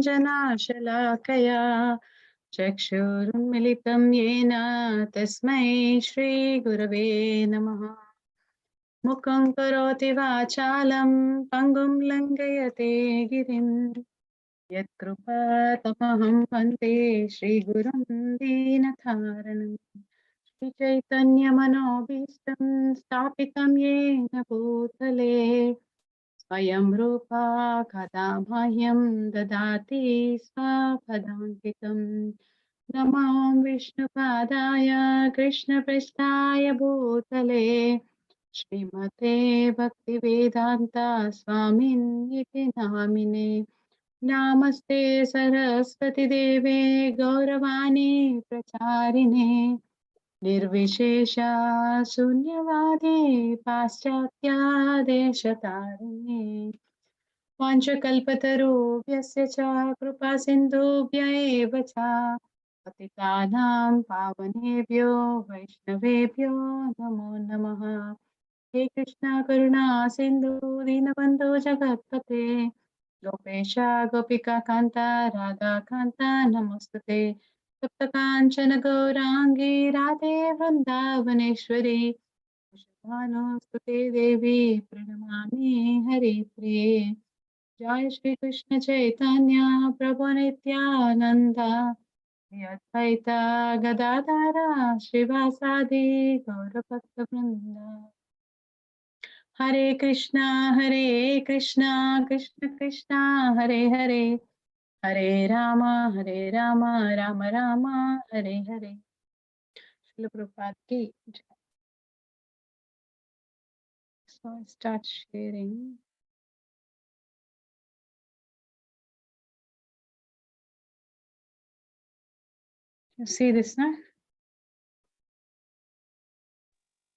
ज्ञानाञ्जनशलाकया चक्षुरुन्मिलितं येन तस्मै श्रीगुरवे नमः। मुखं करोति वाचालं पङ्गुं लङ्घयते गिरिं यत्कृपातमहं वन्दे श्रीगुरुं दीनतारिणम्। श्रीचैतन्यमनोभीष्टं स्थापितं येन भूतले स्वयं रूपा कदा मह्यं ददाति स्वपदान्तिकम्। नमो विष्णुपादाय कृष्णपृष्ठाय भूतले श्रीमते भक्तिवेदान्ता स्वामिन्निति नामिने। नमस्ते सरस्वती देवे गौरवाणी प्रचारिणे निर्विशेष शून्यवादी पाश्चात्य देशतारिणे। वाञ्छकल्पतरुभ्यश्च च कृपा सिन्धुभ्य एव च पतितानां पावनेभ्यो वैष्णवेभ्यो नमो नमः। हे कृष्ण करुणा सिन्धु दीनबन्धु जगत्पते गोपेश गोपिका कान्ता राधा कान्ता नमोस्तुते। सप्तकाञ्चन गौराङ्गी राधे वृन्दावनेश्वरी वृषभानुस्तुते देवी प्रणमामि हरिप्रिये। जय श्री कृष्ण चैतन्य प्रभु नित्यानंद श्री अद्वैत गदाधर श्रीवासादि गौरभक्तवृंद। हरे कृष्णा कृष्ण कृष्ण हरे हरे हरे राम राम राम हरे हरे। श्रील प्रभुपाद की जय। So I start sharing. You see this, no?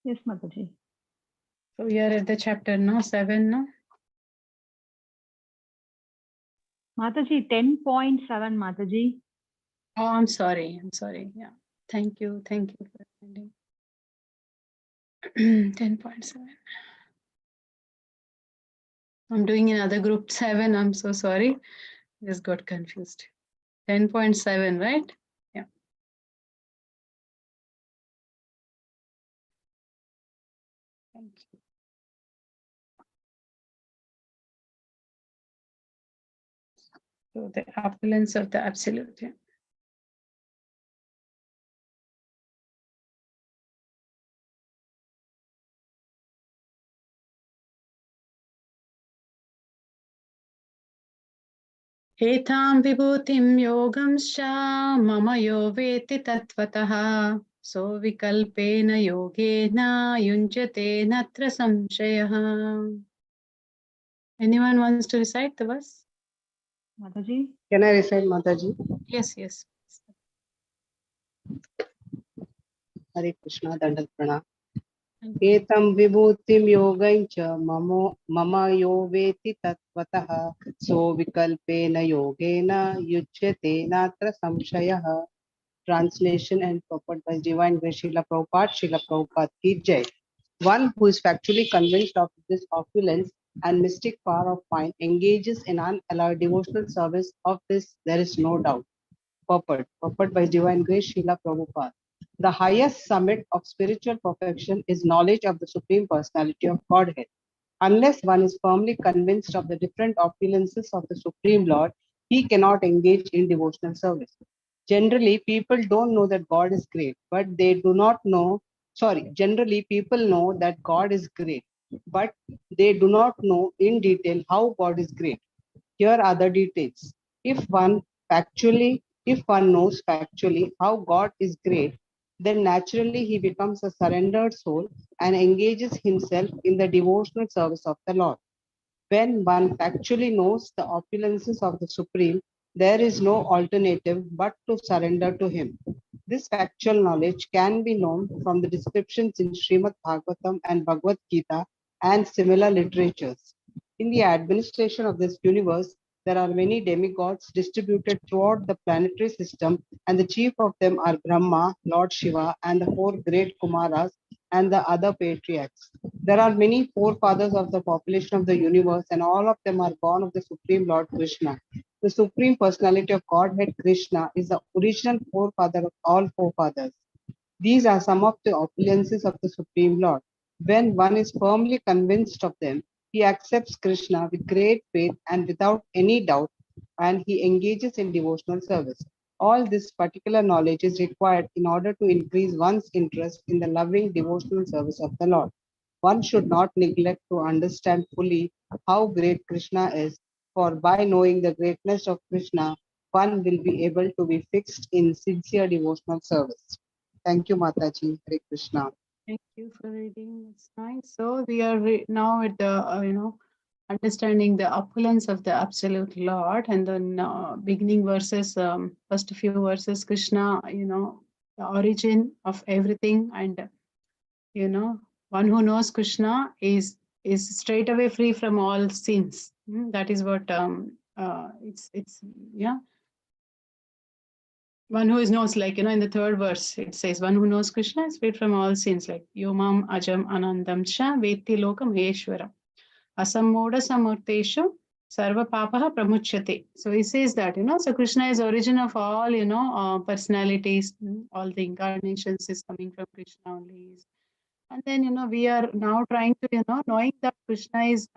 Yes, Mataji. So we are at the chapter, no? 7, no? Mataji, 10.7, Mataji. Oh, I'm sorry. Yeah. Thank you for attending. 10.7. I'm doing another group 7. I'm so sorry. Just got confused. 10.7, right? Yeah. Thank you. So the opulence of the absolute. Yeah. एतां विभूतिं योगंश्च मम यो वेत्ति तत्त्वतः सो विकल्पेन योगेन युञ्जते नत्र संशयः. Anyone wants to recite the verse? Mataji. Can I recite, Mataji? Yes. Hare Krishna, Dandat Pranam. Etam vibhutim yogaincha mama yo veti tatvatah so vikalpena yogena yuchyate natra samshayah. Translation and purport by Divine Grace Srila Prabhupada ki Jai. One who is factually convinced of this opulence and mystic power of mind engages in unalloyed devotional service of this, there is no doubt. Purport by Divine Grace Srila Prabhupada. The highest summit of spiritual perfection is knowledge of the Supreme Personality of Godhead. Unless one is firmly convinced of the different opulences of the Supreme Lord, he cannot engage in devotional service. Generally, people don't know that God is great, but they do not know. Generally, people know that God is great, but they do not know in detail how God is great. Here are the details. If one knows factually how God is great, then naturally he becomes a surrendered soul and engages himself in the devotional service of the Lord. When one factually knows the opulences of the Supreme, there is no alternative but to surrender to him. This factual knowledge can be known from the descriptions in Srimad Bhagavatam and Bhagavad Gita and similar literatures. In the administration of this universe, there are many demigods distributed throughout the planetary system, and the chief of them are Brahma, Lord Shiva, and the 4 great Kumaras and the other patriarchs. There are many forefathers of the population of the universe, and all of them are born of the Supreme Lord Krishna. The Supreme Personality of Godhead Krishna is the original forefather of all forefathers. These are some of the opulences of the Supreme Lord. When one is firmly convinced of them, he accepts Krishna with great faith and without any doubt, and he engages in devotional service. All this particular knowledge is required in order to increase one's interest in the loving devotional service of the Lord. One should not neglect to understand fully how great Krishna is, for by knowing the greatness of Krishna, one will be able to be fixed in sincere devotional service. Thank you, Mataji. Hare Krishna. Thank you for reading. It's nice. So we are now at the understanding the opulence of the absolute Lord, and then beginning verses, first few verses, Krishna, the origin of everything, and one who knows Krishna is straight away free from all sins. That is what it's yeah. One who knows, like, in the third verse, it says, one who knows Krishna is freed from all sins, like Yomam Ajam Anandam Sha Veti Lokam Heshwara Asammoda Samurteshu Sarva Papaha Pramuchyate. So he says that, so Krishna is origin of all, personalities, all the incarnations is coming from Krishna only. And then, we are now trying to, knowing that Krishna is,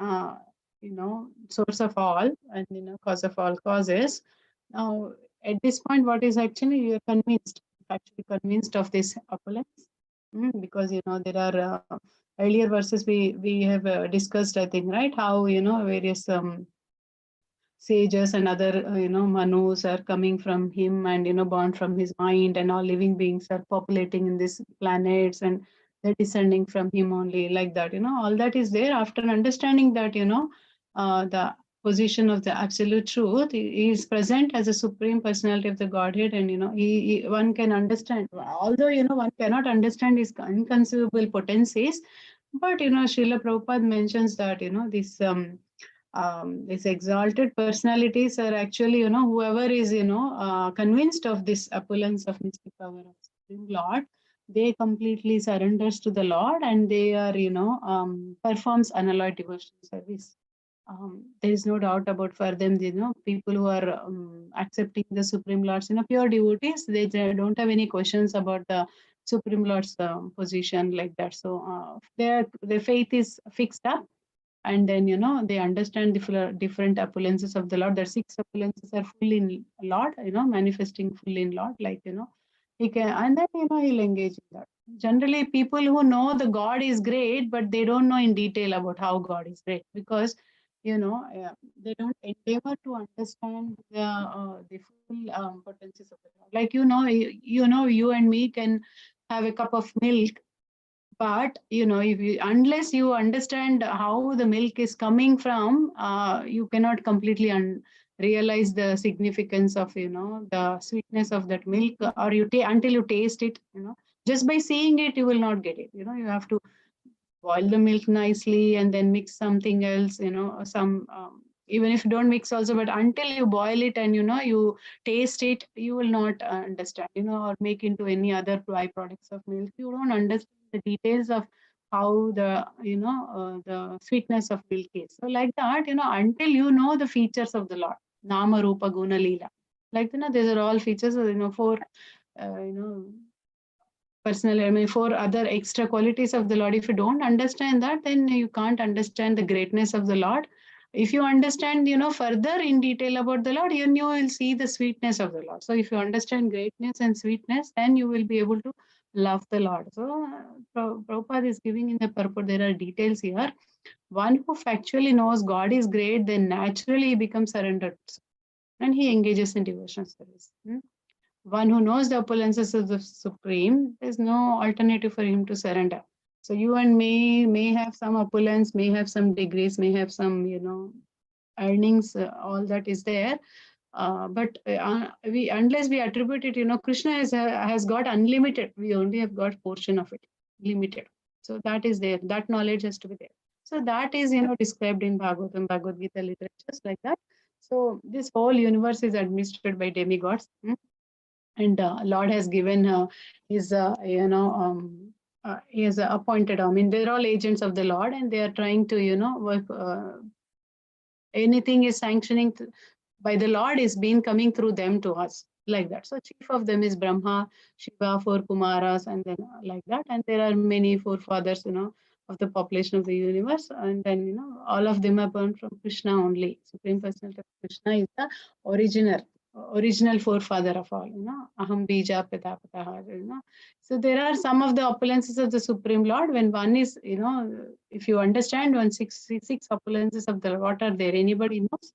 source of all and, cause of all causes. Now, at this point, what is actually, you are convinced of this opulence, because, there are earlier verses we have discussed, I think, right? How, various sages and other, manus are coming from him and, born from his mind, and all living beings are populating in these planets, and they're descending from him only, like that, all that is there. After understanding that, the position of the absolute truth, he is present as a supreme personality of the Godhead, and, one can understand, although, one cannot understand his inconceivable potencies, but, Srila Prabhupada mentions that, these exalted personalities are actually, whoever is, convinced of this opulence of mystic power of Supreme Lord, they completely surrenders to the Lord, and they are, performs unalloyed devotional service. There is no doubt about for them, people who are accepting the Supreme Lord's, pure devotees, they don't have any questions about the Supreme Lord's position, like that. So their faith is fixed up. And then, they understand the different opulences of the Lord. The 6 opulences are full in Lord, manifesting full in Lord, like, he can, and then, he'll engage in that. Generally, people who know the God is great, but they don't know in detail about how God is great, because, they don't endeavor to understand the full potencies of the Lord. Like, you and me can have a cup of milk, but unless you understand how the milk is coming from, you cannot completely realize the significance of the sweetness of that milk, or until you taste it. Just by seeing it, you will not get it. You have to boil the milk nicely and then mix something else, some even if you don't mix also, but until you boil it and you taste it, you will not understand, or make into any other byproducts of milk. You don't understand the details of how the sweetness of milk is. So like that, until you know the features of the Lord, Nama Rupa Guna Leela, like these are all features of, for personally, I mean, for other extra qualities of the Lord. If you don't understand that, then you can't understand the greatness of the Lord. If you understand, further in detail about the Lord, you will see the sweetness of the Lord. So if you understand greatness and sweetness, then you will be able to love the Lord. So Prabhupada is giving in the purport, there are details here. One who factually knows God is great, then naturally he becomes surrendered and he engages in devotional service. One who knows the opulences of the Supreme, there's no alternative for him to surrender. So you and me may have some opulence, may have some degrees, may have some, earnings, all that is there. But unless we attribute it, Krishna has got unlimited. We only have got portion of it, limited. So that is there. That knowledge has to be there. So that is, described in Bhagavad Gita literatures, like that. So this whole universe is administered by demigods. And Lord has given his, he has appointed, I mean, they're all agents of the Lord, and they are trying to, work, anything is sanctioning by the Lord is been coming through them to us, like that. So chief of them is Brahma, Shiva, four Kumaras, and then like that. And there are many forefathers, of the population of the universe. And then, all of them are born from Krishna only. Supreme Personality of Krishna is the original forefather of all, Aham Bija Pratapataha, So there are some of the opulences of the Supreme Lord. When one is, if you understand six opulences of the Lord, what are there? Anybody knows?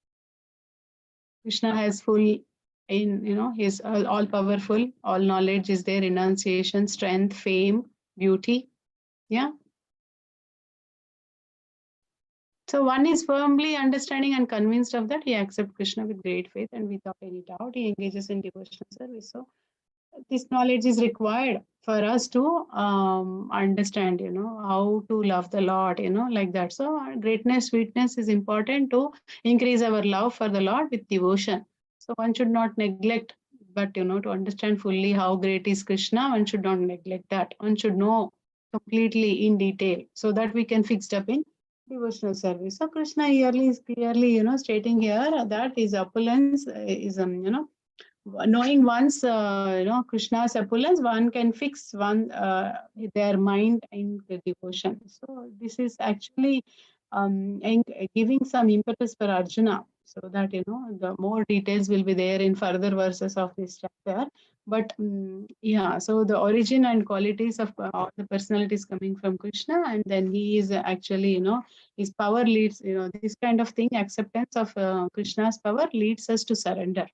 Krishna has full he's all powerful, all knowledge is there, renunciation, strength, fame, beauty. Yeah. So one is firmly understanding and convinced of that. He accepts Krishna with great faith and without any doubt. He engages in devotional service. So this knowledge is required for us to understand, how to love the Lord, like that. So greatness, sweetness is important to increase our love for the Lord with devotion. So one should not neglect, but, to understand fully how great is Krishna, one should not neglect that. One should know completely in detail so that we can fix up in devotional service. So Krishna is clearly, stating here that his opulence is, knowing once, Krishna's opulence, one can fix their mind in the devotion. So this is actually giving some impetus for Arjuna, so that the more details will be there in further verses of this chapter. But yeah, so the origin and qualities of all the personalities coming from Krishna, and then he is actually, his power leads, this kind of thing, acceptance of Krishna's power leads us to surrender.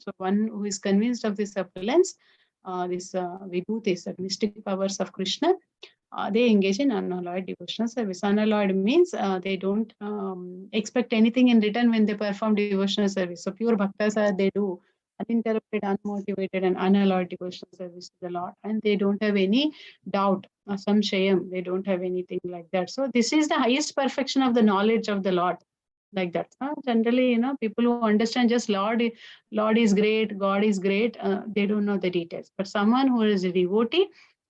So one who is convinced of this opulence, this vibhutis, the mystic powers of Krishna, they engage in unalloyed devotional service. Unalloyed means they don't expect anything in return when they perform devotional service. So pure bhaktas they do uninterrupted, unmotivated, and unalloyed devotional service to the Lord, and they don't have any doubt, some shayam. They don't have anything like that. So this is the highest perfection of the knowledge of the Lord. Like that. Generally, people who understand just Lord is great, God is great, they don't know the details. But someone who is a devotee,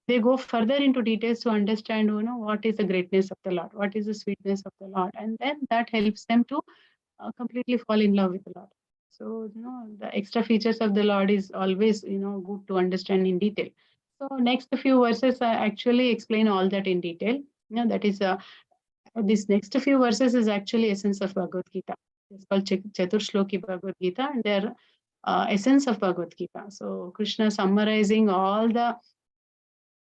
they go further into details to understand, what is the greatness of the Lord, what is the sweetness of the Lord, and then that helps them to completely fall in love with the Lord. So, the extra features of the Lord is always, good to understand in detail. So next few verses actually explain all that in detail. That is this next few verses is actually essence of Bhagavad Gita. It's called Chaturshloki Bhagavad Gita, and they're essence of Bhagavad Gita. So Krishna summarizing all the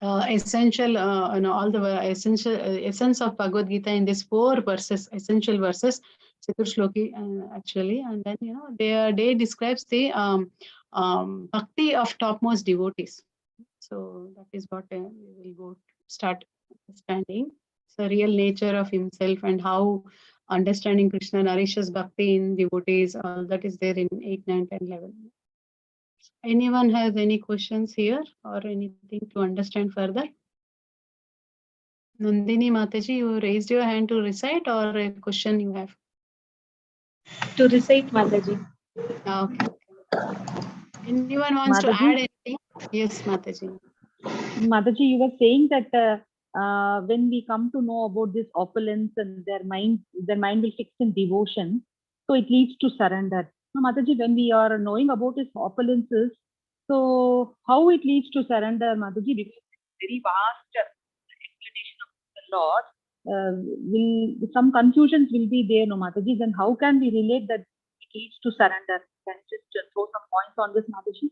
essential, all the essential essence of Bhagavad Gita in these 4 verses, essential verses, Chaturshloki actually, and then they describes the bhakti of topmost devotees. So that is what we will go start understanding. The real nature of himself and how understanding Krishna nourishes bhakti in devotees. All that is there in 8, 9, 10, 11. Anyone has any questions here or anything to understand further? Nandini Mataji, you raised your hand to recite, or a question you have? To recite, Mataji. Okay. Anyone wants to add anything? Yes, Mataji. Mataji, you were saying that when we come to know about this opulence and their mind will fix in devotion, so it leads to surrender. Now, Mataji, when we are knowing about his opulences, so how it leads to surrender, Mataji? Because it's very vast explanation of the Lord. Some confusions will be there, no, Mataji. Then how can we relate that it leads to surrender? Can you just throw some points on this, Mataji?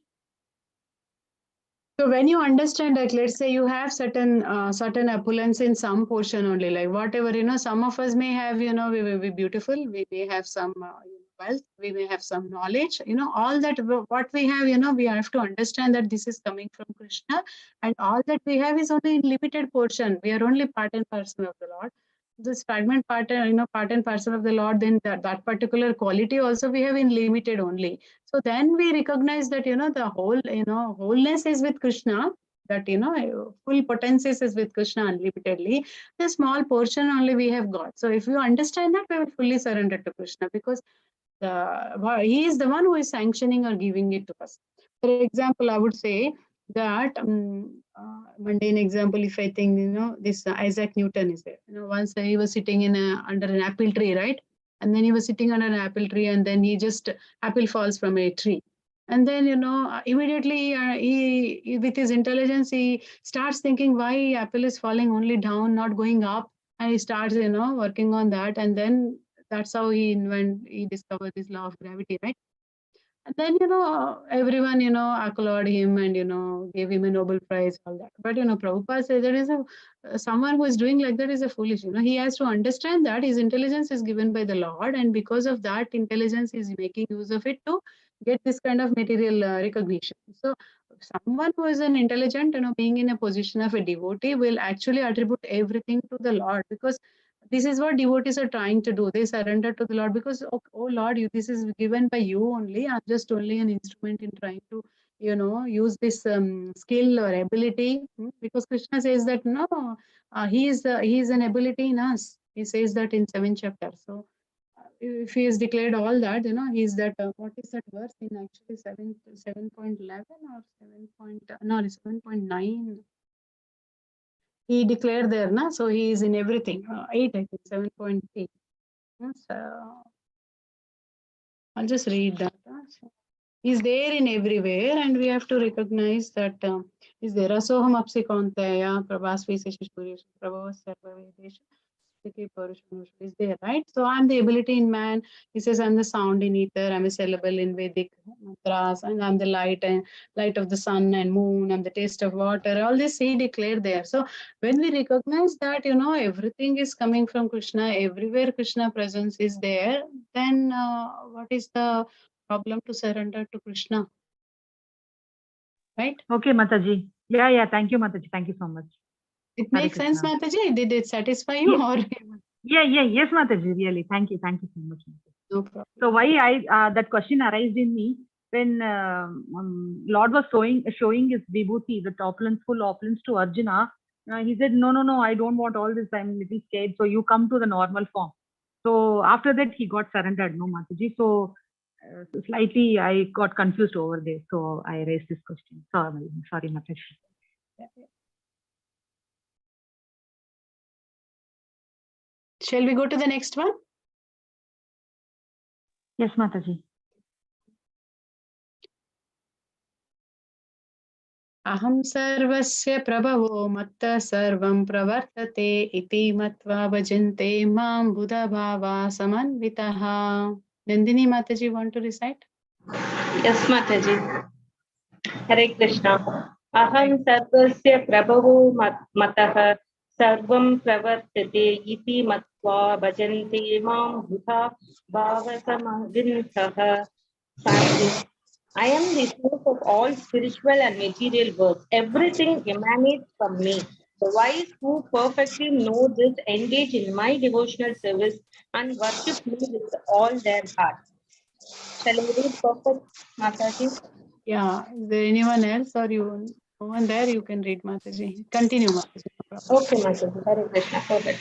So when you understand that, let's say you have certain opulence in some portion only, like whatever, some of us may have, we may be beautiful, we may have some wealth, we may have some knowledge, all that what we have, we have to understand that this is coming from Krishna, and all that we have is only in limited portion. We are only part and parcel of the Lord. This fragment part, part and parcel of the Lord, then that particular quality also we have in limited only. So then we recognize that, the whole, wholeness is with Krishna, that, full potencies is with Krishna unlimitedly. The small portion only we have got. So if you understand that, we will fully surrender to Krishna, because he is the one who is sanctioning or giving it to us. For example, I would say that mundane example, if I think, this Isaac Newton is there. Once he was sitting under an apple tree, right? And then he was sitting under an apple tree, and then apple falls from a tree. And then, immediately he, with his intelligence, he starts thinking why apple is falling only down, not going up. And he starts, working on that. And then that's how he discovered this law of gravity, right? And then, everyone, applauded him and, gave him a Nobel Prize, all that. But, Prabhupada says there is someone who is doing like that is a foolish, he has to understand that his intelligence is given by the Lord. And because of that intelligence, he's making use of it to get this kind of material recognition. So someone who is an intelligent, being in a position of a devotee will actually attribute everything to the Lord, because this is what devotees are trying to do. They surrender to the Lord because, oh Lord, this is given by you only. I'm just only an instrument in trying to, use this skill or ability. Because Krishna says that no, he is an ability in us. He says that in 7th chapter. So if he has declared all that, he's that. What is that verse in actually 7.11 or 7.9? He declared there, na? So he is in everything. 8, I think, 7.8. So I'll just read that. So he's there in everywhere, and we have to recognize that is there. Asoham apsikonteya prabhasvi seshishpuresh prabhavas sarvavedesha. Is there, right? So I'm the ability in man. He says I'm the sound in ether. I'm a syllable in Vedic mantras, and I'm the light of the sun and moon. I'm the taste of water. All this he declared there. So when we recognize that, everything is coming from Krishna, everywhere Krishna presence is there, then what is the problem to surrender to Krishna? Right? Okay, Mataji. Yeah. Thank you, Mataji. Thank you so much. It makes sense, Mataji. Did it satisfy you? Yeah. Or Yes, Mataji. Really, thank you so much. No problem. So why that question arose in me when Lord was showing his vibhuti, the full opulence to Arjuna. He said, no, I don't want all this. I'm a little scared. So you come to the normal form. So after that, he got surrendered, no, Mataji. So slightly I got confused over there. So I raised this question. Sorry, Mataji. Shall we go to the next one? Yes, Mataji. Aham sarvasya prabhavo matta sarvam pravartate iti matva bhajante mam buddha bhava samanvitaha. Nandini Mataji, want to recite? Yes, Mataji. Hare Krishna. Aham sarvasya prabhavo matah sarvam pravartate iti matva bhajante mam buddha bhava samanvitaha. I am the source of all spiritual and material works. Everything emanates from me. The wise who perfectly know this engage in my devotional service and worship me with all their heart. Shall I read perfect, Mataji? Yeah. Is there anyone else, or no one there? You can read, Mataji. Continue, Mataji. Okay, Mataji. Hare Krishna. Perfect.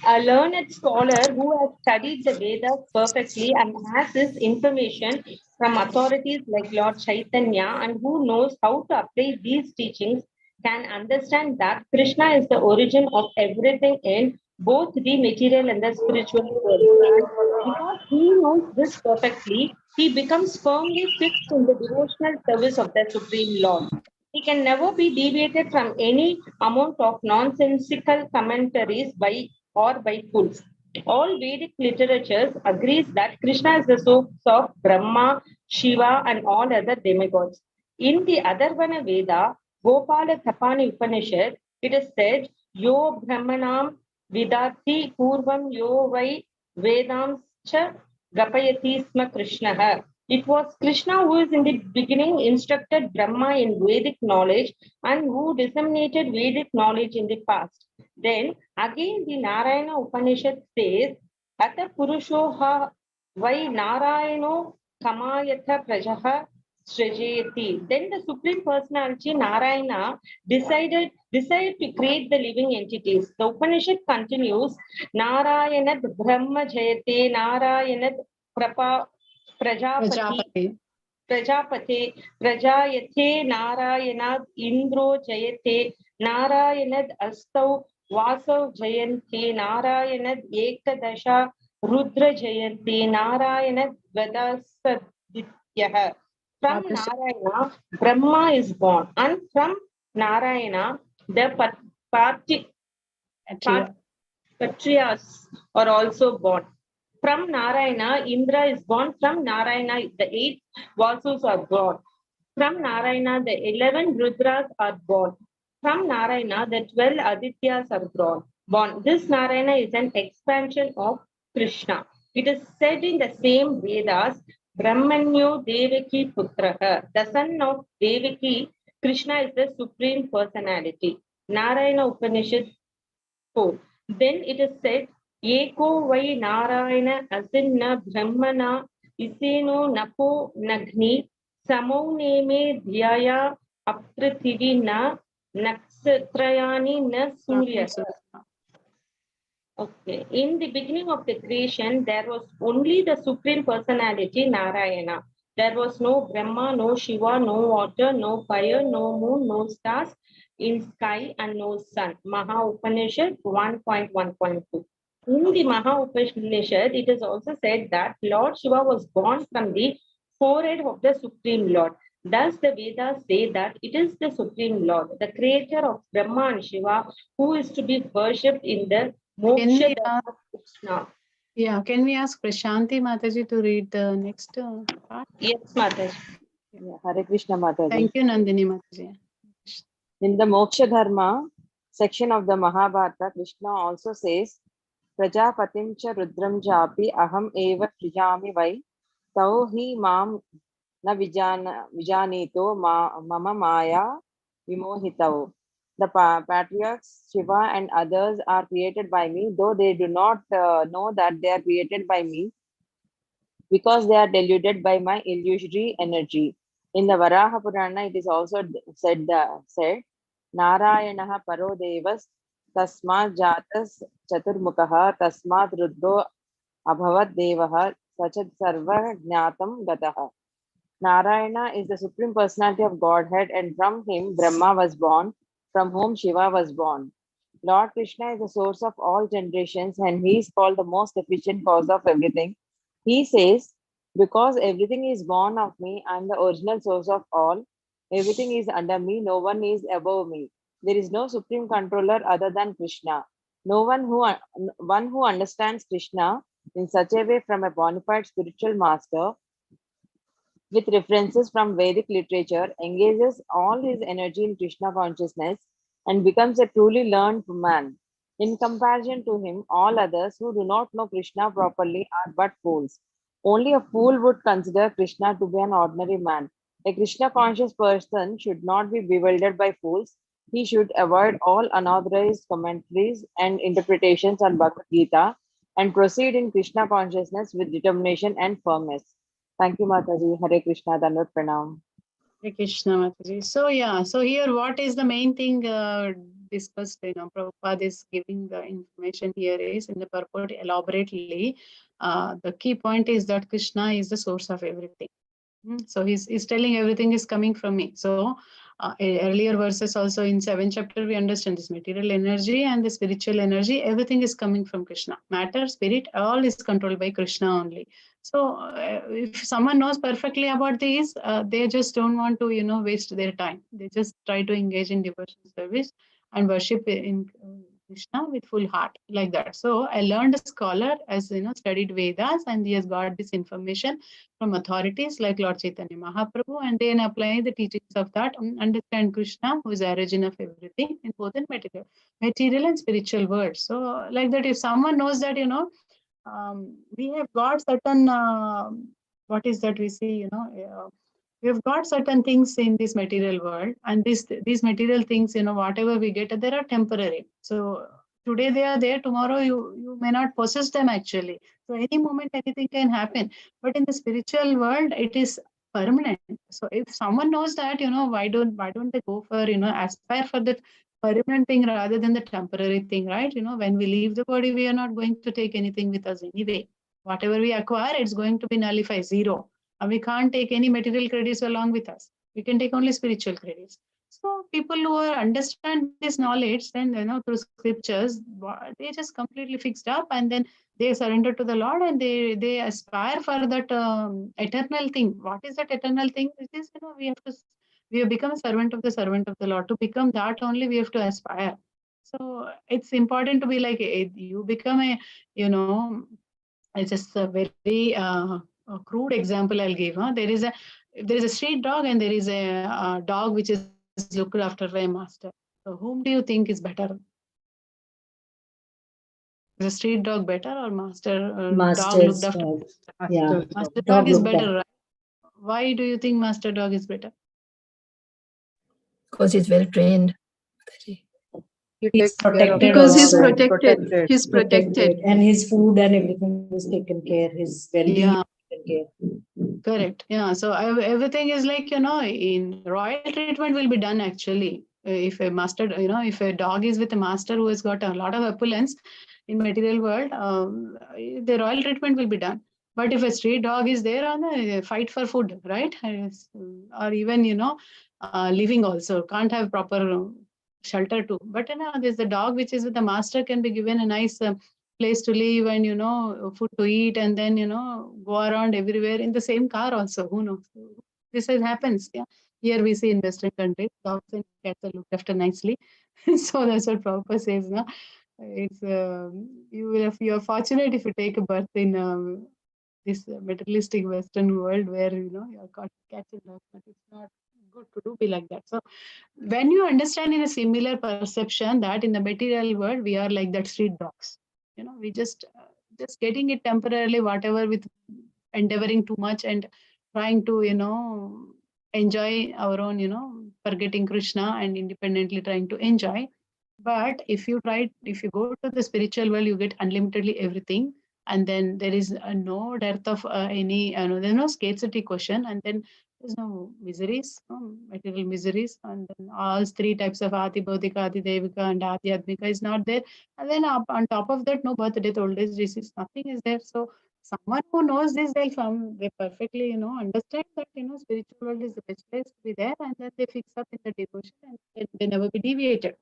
A learned scholar who has studied the Vedas perfectly and has this information from authorities like Lord Chaitanya and who knows how to apply these teachings can understand that Krishna is the origin of everything in both the material and the spiritual world. And because he knows this perfectly, he becomes firmly fixed in the devotional service of the Supreme Lord. He can never be deviated from any amount of nonsensical commentaries by fools. All Vedic literatures agrees that Krishna is the source of Brahma, Shiva, and all other demigods. In the Atharvana Veda, Gopala Tapani Upanishad, it is said, Yo Brahmanam Vidati Purvam Yo Vai Vedam Cha Gapayati Sma Krishnaha. It was Krishna who is in the beginning instructed Brahma in Vedic knowledge and who disseminated Vedic knowledge in the past. Then again the Narayana Upanishad says, Ata Purushoha Vai Narayano Kamayatha Prajaha Srajayati. Then the Supreme Personality Narayana decided to create the living entities. The Upanishad continues, Narayanad Brahma Jayate, Narayanad Prajapate, Prajayate, Narayanad Indro Jayate, Narayanad Astau Vasav Jayante, Narayanad Ekadasha Rudra Jayante Narayana Vedasadityah. From Narayana, Brahma is born, and from Narayana, the Patrias are also born. From Narayana, Indra is born. From Narayana, the 8 Vasus are born. From Narayana, the 11 Rudras are born. From Narayana, the 12 Adityas are born. This Narayana is an expansion of Krishna. It is said in the same Vedas, Brahmanyo Devaki Putraha. The son of Devaki, Krishna is the supreme personality. Narayana Upanishad 4. Then it is said, Eko Vai Narayana Asinna Brahmana Iseno Napo Nagni Samo Neme Dhyaya Aprathivi Na Naksatrayani Na Surya. Okay. In the beginning of the creation, there was only the Supreme Personality, Narayana. There was no Brahma, no Shiva, no water, no fire, no moon, no stars in sky, and no sun. Maha Upanishad 1.1.2. In the Maha Upanishad, it is also said that Lord Shiva was born from the forehead of the Supreme Lord. Thus, the Vedas say that it is the Supreme Lord, the creator of Brahma and Shiva, who is to be worshipped in the Moksha Dharma Krishna. Yeah, can we ask Prashanti Mataji to read the next part? Yes, Mataji. Hare Krishna Mataji. Thank you, Nandini Mataji. In the Moksha Dharma section of the Mahabharata, Krishna also says, Prajapatim cha rudram japi aham eva srijami vai tau hi mam na vijanito mama maya vimohitau. The patriarchs Shiva and others are created by me, though they do not know that they are created by me, because they are deluded by my illusory energy. In the Varaha Purana, it is also said Narayanaha paro devas tasmat jatas chaturmukha tasmat rudro abhavat devaha sachat sarva jnatam gataha. Narayana is the Supreme Personality of Godhead, and from him Brahma was born, from whom Shiva was born. Lord Krishna is the source of all generations, and he is called the most efficient cause of everything. He says, because everything is born of me, I am the original source of all. Everything is under me, no one is above me. There is no supreme controller other than Krishna. No one who understands Krishna in such a way from a bona fide spiritual master with references from Vedic literature engages all his energy in Krishna consciousness and becomes a truly learned man. In comparison to him, all others who do not know Krishna properly are but fools. Only a fool would consider Krishna to be an ordinary man. A Krishna conscious person should not be bewildered by fools. He should avoid all unauthorized commentaries and interpretations on Bhagavad Gita and proceed in Krishna consciousness with determination and firmness. Thank you, Mataji. Hare Krishna, Dandavat Pranam. Hare Krishna Mataji. So yeah, so here what is the main thing discussed? Prabhupada is giving the information here is in the purport elaborately. The key point is that Krishna is the source of everything. So he's telling everything is coming from me. So earlier verses also in 7th chapter we understand this material energy and the spiritual energy, everything is coming from Krishna. Matter, spirit, all is controlled by Krishna only. So if someone knows perfectly about these, they just don't want to waste their time. They just try to engage in devotional service and worship in Krishna with full heart, like that. So I learned a scholar as studied Vedas, and he has got this information from authorities like Lord Chaitanya Mahaprabhu, and then apply the teachings of that, understand Krishna, who is the origin of everything in both in material and spiritual world. So like that, if someone knows that, we have got certain, what is that we see, we have got certain things in this material world, and these material things, whatever we get, they are temporary. So today they are there, tomorrow you may not possess them actually. So any moment anything can happen. But in the spiritual world, it is permanent. So if someone knows that, why don't they go for, aspire for that permanent thing rather than the temporary thing, right? When we leave the body, we are not going to take anything with us anyway. Whatever we acquire, it's going to be nullified, zero. And we can't take any material credits along with us. We can take only spiritual credits. So people who understand this knowledge, then through scriptures, they just completely fixed up, and then they surrender to the Lord, and they aspire for that eternal thing. What is that eternal thing? It is, we have become a servant of the Lord. To become that only, we have to aspire. So it's important to be like you become a, it's just a very a crude example I'll give. There is a street dog, and there is a dog which is looked after by a master. So whom do you think is better? Is a street dog better, or master dog looked Master's after? dog. Yeah. Master Master Dog dog is looked better, after. right? Why do you think master dog is better? Because he's well trained. He He's takes care of protected Because he's also. protected. He's protected. And his food and everything is taken care. His well-being Yeah, is taken care. correct. Yeah, so everything is like, in royal treatment will be done actually. If a master, if a dog is with a master who has got a lot of opulence in material world, the royal treatment will be done. But if a stray dog is there on a fight for food, right? Or even, living also, can't have proper shelter too. But, there's the dog which is with the master can be given a nice place to live, and food to eat, and then go around everywhere in the same car also. Who knows? Happens. Yeah, here we see in Western countries dogs and cats are looked after nicely. So that's what Prabhupada says. No, it's you're fortunate if you take a birth in this materialistic Western world where you're caught cats and dogs, but it's not good to do be like that. So when you understand in a similar perception that in the material world we are like that street dogs, we just getting it temporarily, whatever, with endeavoring too much and trying to enjoy our own, forgetting Krishna and independently trying to enjoy. But if you go to the spiritual world, you get unlimitedly everything, and then there is no dearth of any, there's no scarcity question, and then there's no miseries, material miseries, and then all three types of Ati Bhaudika, Ati Devika, and Ati Admika is not there. And then on top of that, no birth, death, old age, disease, nothing is there. So someone who knows this, they perfectly, understand that, spiritual world is the best place to be there, and then they fix up in the devotion, and they never be deviated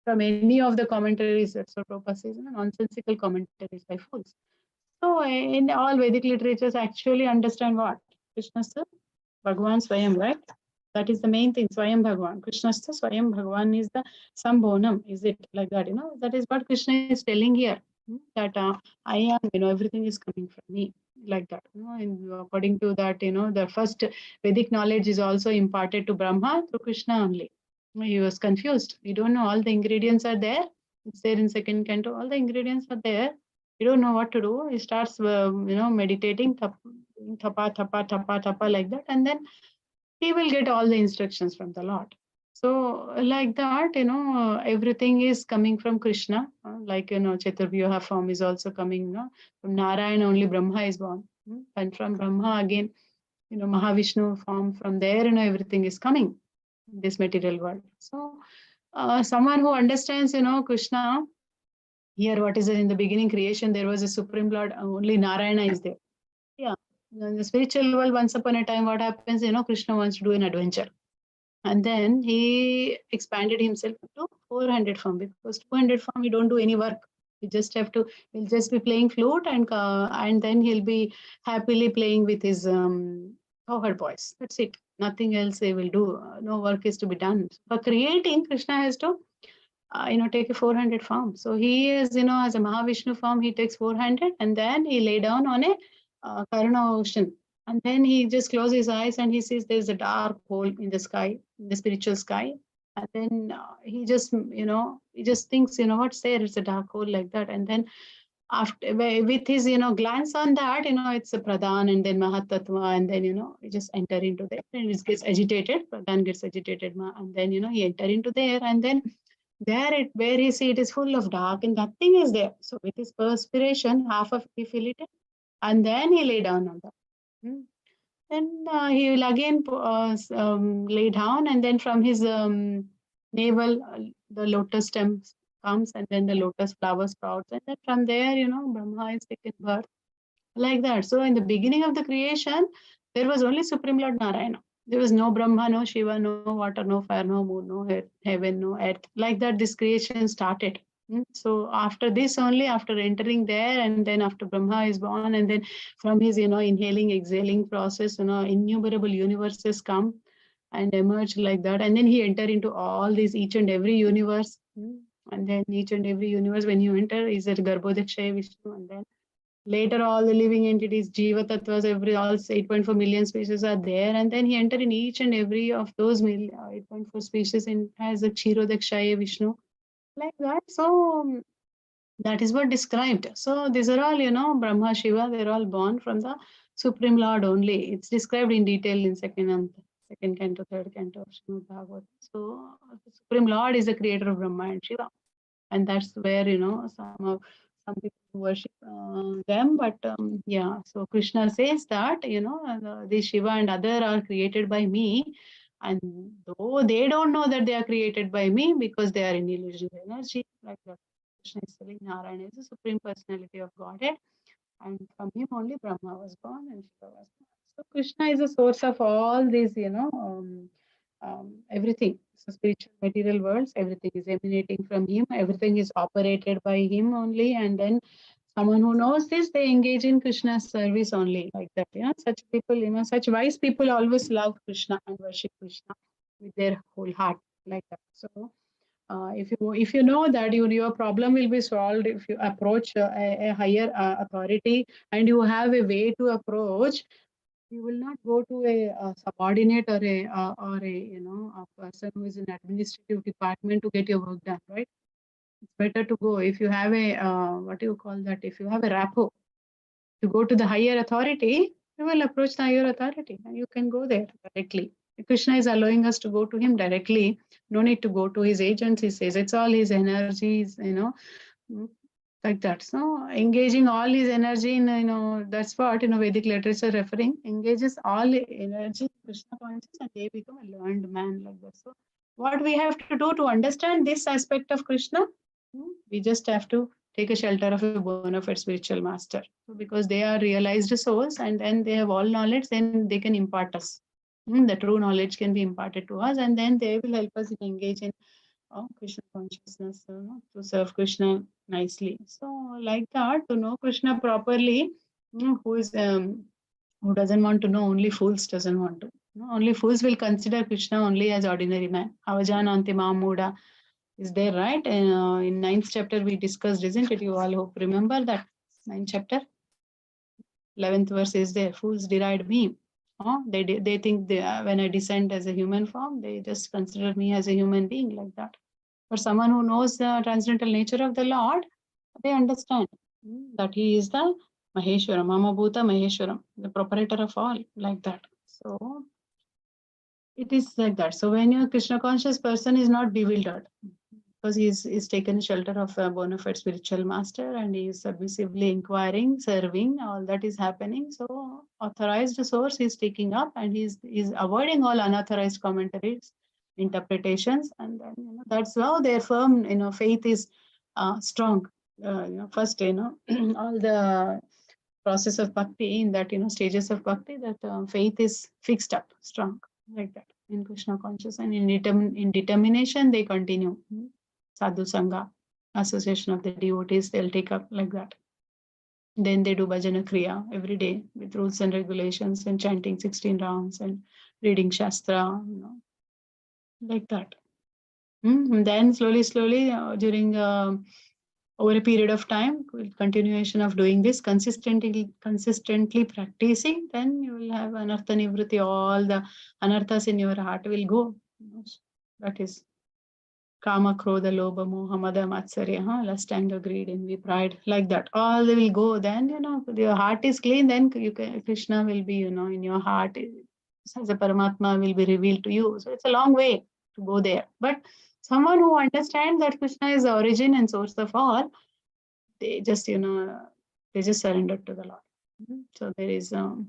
from any of the commentaries that Prabhupada says, nonsensical commentaries by fools. So in all Vedic literatures actually understand what? Krishnasta Bhagavan Swayam, right? That is the main thing, Swayam Bhagavan. Krishnasta Swayam Bhagavan is the Sambhonam. Is it like that? That is what Krishna is telling here. That I am, everything is coming from me. Like that. And according to that, the first Vedic knowledge is also imparted to Brahma through Krishna only. He was confused. We don't know all the ingredients are there. It's there in second canto. All the ingredients are there. You don't know what to do. He starts, meditating, thapa, thapa, thapa, thapa, like that, and then he will get all the instructions from the Lord. So like that, everything is coming from Krishna. Like, Chaturvyuha form is also coming, from Narayana only Brahma is born. And from Brahma again, Mahavishnu form, from there, everything is coming in this material world. So someone who understands, Krishna, here what is it in the beginning creation, there was a Supreme Lord, only Narayana is there. Yeah. In the spiritual world, once upon a time, what happens, Krishna wants to do an adventure. And then he expanded himself to 400 form, because 200 form, he don't do any work. He just have to, he'll just be playing flute, and then he'll be happily playing with his cowherd boys. That's it. Nothing else he will do. No work is to be done. For creating, Krishna has to, take a 400 form. So he is, as a Mahavishnu form, he takes 400, and then he lay down on a Karuna ocean. And then he just closes his eyes and he sees there's a dark hole in the sky, in the spiritual sky. And then he just, he just thinks, what's there? It's a dark hole like that. And then after, with his, glance on that, it's a Pradhan and then Mahatattva, and then, he just enter into there and it gets agitated. Pradhan gets agitated, and then, he enter into there, and then there where he see it is full of dark and nothing is there. So with his perspiration, half of it he fill it in, and then he lay down on that. Then he will again lay down, and then from his navel, the lotus stem comes, and then the lotus flower sprouts, and then from there, Brahma is taken birth, like that. So in the beginning of the creation, there was only Supreme Lord Narayana. There was no Brahma, no Shiva, no water, no fire, no moon, no heaven, no earth. Like that, this creation started. So after this only, after entering there, and then after Brahma is born, and then from his, inhaling, exhaling process, innumerable universes come and emerge like that. And then he enter into all these, each and every universe. And then each and every universe, when you enter, is a Garbhodakshaya Vishnu. And then later, all the living entities, Jiva Tattvas, all 8.4 million species are there. And then he entered in each and every of those 8.4 species in as a Kshirodakshaya Vishnu. Like that. So that is what described. So these are all, Brahma, Shiva, they're all born from the Supreme Lord only. It's described in detail in second canto, third canto of Srimad Bhagavatam. So the Supreme Lord is the creator of Brahma and Shiva. And that's where, some people worship them. But yeah, so Krishna says that, the Shiva and other are created by me. And though they don't know that they are created by me because they are in illusion of energy, like that. Krishna is telling Narayana is the Supreme Personality of Godhead, and from him only Brahma was born and Shiva was born. So Krishna is the source of all these, everything. So spiritual material worlds, everything is emanating from him, everything is operated by him only, and then someone who knows this, they engage in Krishna's service only, like that. Such people, such wise people always love Krishna and worship Krishna with their whole heart, like that. So if you know that your problem will be solved if you approach a higher authority, and you have a way to approach, you will not go to a subordinate or a person who is in administrative department to get your work done, right? It's better to go if you have a what do you call that? If you have a rapport, to go to the higher authority, you will approach the higher authority and you can go there directly. Krishna is allowing us to go to him directly. No need to go to his agents. He says it's all his energies, like that. So engaging all his energy in, that's what, Vedic literature referring, engages all energy, Krishna conscious, and they become a learned man, like that. So what we have to do to understand this aspect of Krishna, we just have to take a shelter of a bona fide spiritual master, because they are realized souls, and then they have all knowledge, then they can impart us. The true knowledge can be imparted to us, and then they will help us engage in Krishna consciousness, to serve Krishna nicely. So like that, to know Krishna properly, who doesn't want to know, only fools doesn't want to. Only fools will consider Krishna only as ordinary man. Avajananti Mamuda is there, right? In 9th chapter we discussed, isn't it? You all hope remember that 9th chapter, 11th verse is there. Fools deride me. They think when I descend as a human form, they just consider me as a human being, like that. For someone who knows the transcendental nature of the Lord, they understand that he is the Maheshwaram, Mamabhuta Maheshwaram, the proprietor of all, like that. So it is like that. So when you're a Krishna conscious person is not bewildered, because he's taken shelter of a bona fide spiritual master, and he is submissively inquiring, serving, all that is happening. So authorized source is taking up, and he's avoiding all unauthorized commentaries, interpretations, and then that's how their firm faith is strong. First all the process of bhakti, in that stages of bhakti, that faith is fixed up strong, like that, in Krishna conscious, and in determination they continue. Sadhu Sangha, association of the devotees, they'll take up, like that. Then they do bhajana kriya every day with rules and regulations, and chanting 16 rounds and reading Shastra, like that. Then slowly, during over a period of time, with continuation of doing this, consistently practicing, then you will have anartha nivritti, all the anarthas in your heart will go. That is Kama, Krodha, Lobha, Moha, Mada, Matsarya, lust, anger, greed, envy, pride, like that. All they will go. Then, your heart is clean, then Krishna will be, in your heart. As a Paramatma will be revealed to you. So it's a long way to go there. But someone who understands that Krishna is the origin and source of all, they just, they just surrender to the Lord. So there is no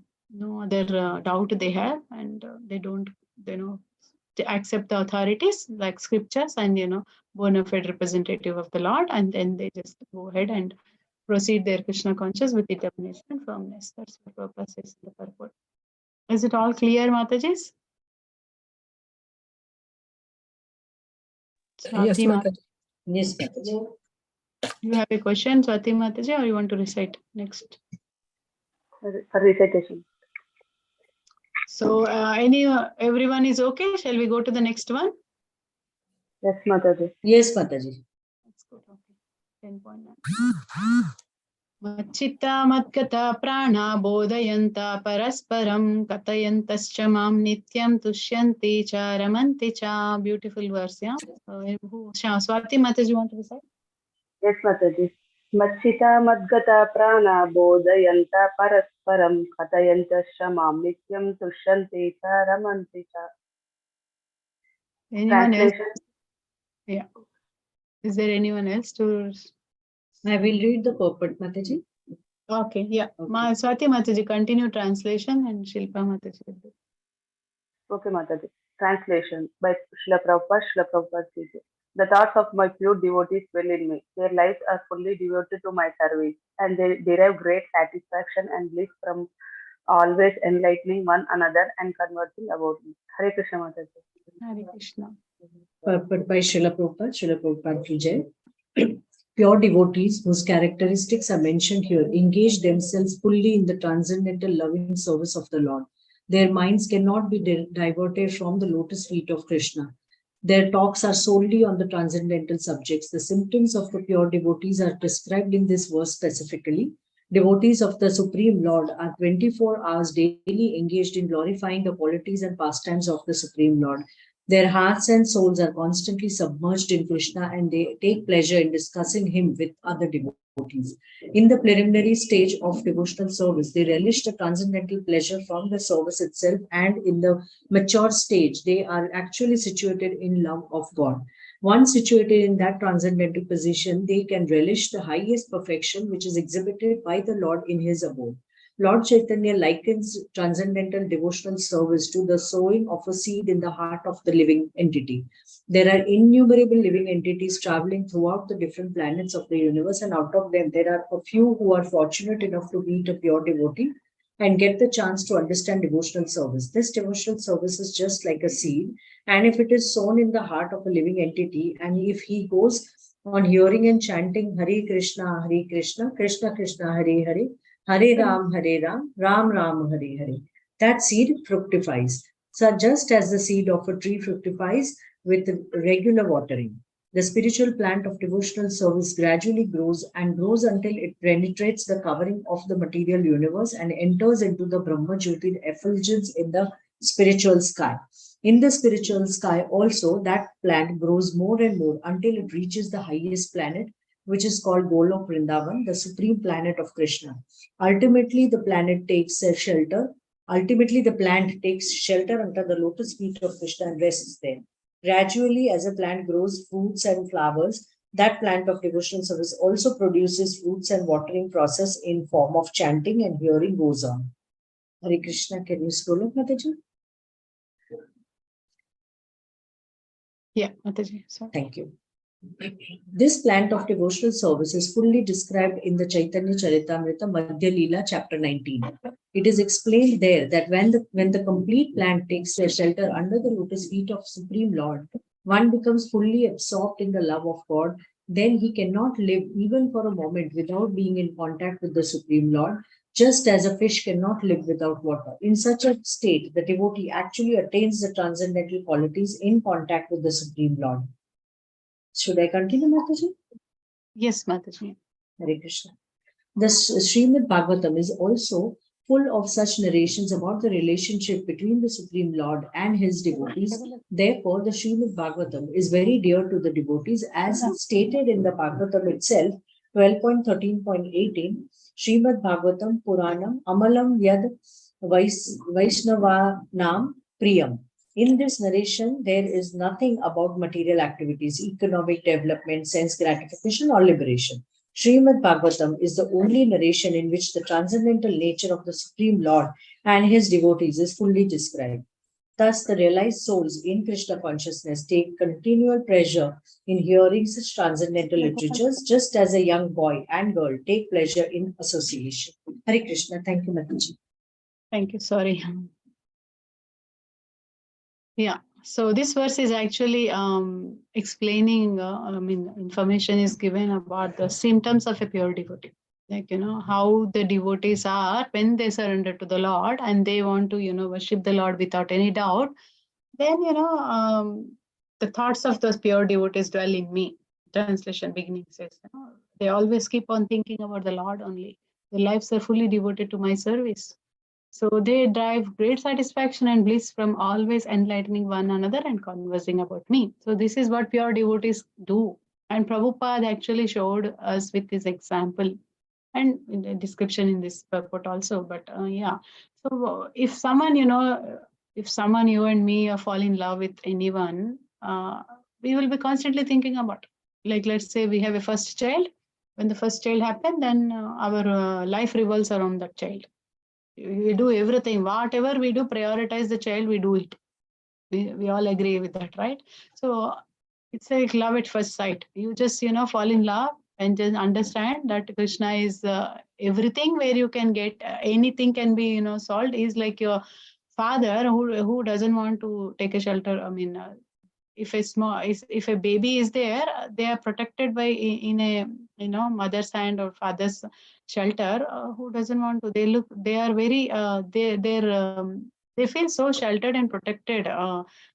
other doubt they have, and they don't, to accept the authorities like scriptures and bona fide representative of the Lord, and then they just go ahead and proceed their Krishna conscious with determination and firmness. That's the purpose, is the purport. Is it all clear, Matajis? Swati Mataji. Yes, Mataji. You have a question, Swati Mataji, or you want to recite next? For recitation. So, everyone is okay? Shall we go to the next one? Yes, Mataji. Yes, Mataji. That's good. Okay. 10.9. Machita Madgata Prana Bodhayanta Parasparam Katayantascha Mam Nityam Tushyanti Cha Ramanti Cha. Beautiful verse, yeah? Swati Mataji, you want to recite? Yes, Mataji. Machita Madgata Prana Bodhayanta Parasparam Katayanta Shamam Nityam Tushyanti Cha Ramanti Cha. Anyone else? Translation. Yeah. Is there anyone else to? I will read the purport, Mataji. Okay, yeah. Okay. Swati Mataji, continue translation, and Shilpa Mataji will do. Okay, Mataji. Translation by Srila Prabhupada says, the thoughts of my pure devotees dwell in me. Their lives are fully devoted to my service, and they derive great satisfaction and bliss from always enlightening one another and conversing about me. Hare Krishna, Mataji. Hare Krishna. Purport by Srila Prabhupada ki Jai. Pure devotees, whose characteristics are mentioned here, engage themselves fully in the transcendental loving service of the Lord. Their minds cannot be diverted from the lotus feet of Krishna. Their talks are solely on the transcendental subjects. The symptoms of the pure devotees are described in this verse specifically. Devotees of the Supreme Lord are 24 hours daily engaged in glorifying the qualities and pastimes of the Supreme Lord. Their hearts and souls are constantly submerged in Krishna, and they take pleasure in discussing him with other devotees. In the preliminary stage of devotional service, they relish the transcendental pleasure from the service itself, and in the mature stage, they are actually situated in love of God. Once situated in that transcendental position, they can relish the highest perfection which is exhibited by the Lord in his abode. Lord Chaitanya likens transcendental devotional service to the sowing of a seed in the heart of the living entity. There are innumerable living entities traveling throughout the different planets of the universe, and out of them, there are a few who are fortunate enough to meet a pure devotee and get the chance to understand devotional service. This devotional service is just like a seed, and if it is sown in the heart of a living entity, and if he goes on hearing and chanting Hare Krishna, Krishna Krishna, Hare Hare, Hare Ram, Ram Ram, Hare Hare, that seed fructifies. So just as the seed of a tree fructifies with regular watering, the spiritual plant of devotional service gradually grows and grows until it penetrates the covering of the material universe and enters into the Brahma Jyoti effulgence in the spiritual sky. In the spiritual sky also, that plant grows more and more until it reaches the highest planet, which is called Golok Vrindavan, the supreme planet of Krishna. Ultimately, the plant takes shelter under the lotus feet of Krishna and rests there. Gradually, as a plant grows fruits and flowers, that plant of devotional service also produces fruits, and watering process in form of chanting and hearing goes on. Hare Krishna, can you scroll up, Mataji? Yeah, Mataji. Sorry. Thank you. This plant of devotional service is fully described in the Chaitanya Charitamrita Madhya Leela, chapter 19. It is explained there that when the complete plant takes their shelter under the lotus feet of Supreme Lord, one becomes fully absorbed in the love of God. Then he cannot live even for a moment without being in contact with the Supreme Lord, just as a fish cannot live without water. In such a state, the devotee actually attains the transcendental qualities in contact with the Supreme Lord. Should I continue, Mataji? Yes, Mataji. Hare Krishna. The Srimad Bhagavatam is also full of such narrations about the relationship between the Supreme Lord and his devotees. Therefore, the Srimad Bhagavatam is very dear to the devotees, as stated in the Bhagavatam itself, 12.13.18, Srimad Bhagavatam Puranam Amalam Yad Vaishnavanam Priyam. In this narration, there is nothing about material activities, economic development, sense gratification, or liberation. Srimad Bhagavatam is the only narration in which the transcendental nature of the Supreme Lord and his devotees is fully described. Thus, the realized souls in Krishna consciousness take continual pleasure in hearing such transcendental literatures, just as a young boy and girl take pleasure in association. Hare Krishna. Thank you, Mataji. Thank you. Sorry. Yeah. So this verse is actually explaining, information is given about the symptoms of a pure devotee. Like, how the devotees are when they surrender to the Lord and they want to, worship the Lord without any doubt. Then, the thoughts of those pure devotees dwell in me. Translation beginning says, they always keep on thinking about the Lord only. Their lives are fully devoted to my service. So they derive great satisfaction and bliss from always enlightening one another and conversing about me. So this is what pure devotees do. And Prabhupada actually showed us with this example and in the description in this purport also. But yeah, so if someone, if someone, you and me, fall in love with anyone, we will be constantly thinking about, like, let's say we have a first child. When the first child happened, then our life revolves around that child. We do everything, whatever we do, prioritize the child, we do it. We all agree with that, right? So it's like love at first sight. You just, fall in love and just understand that Krishna is everything, where you can get anything can be, solved. Is like your father who doesn't want to take a shelter. I mean, if a baby is there, they are protected by in a mother's hand or father's shelter. Who doesn't want to? They are very they feel so sheltered and protected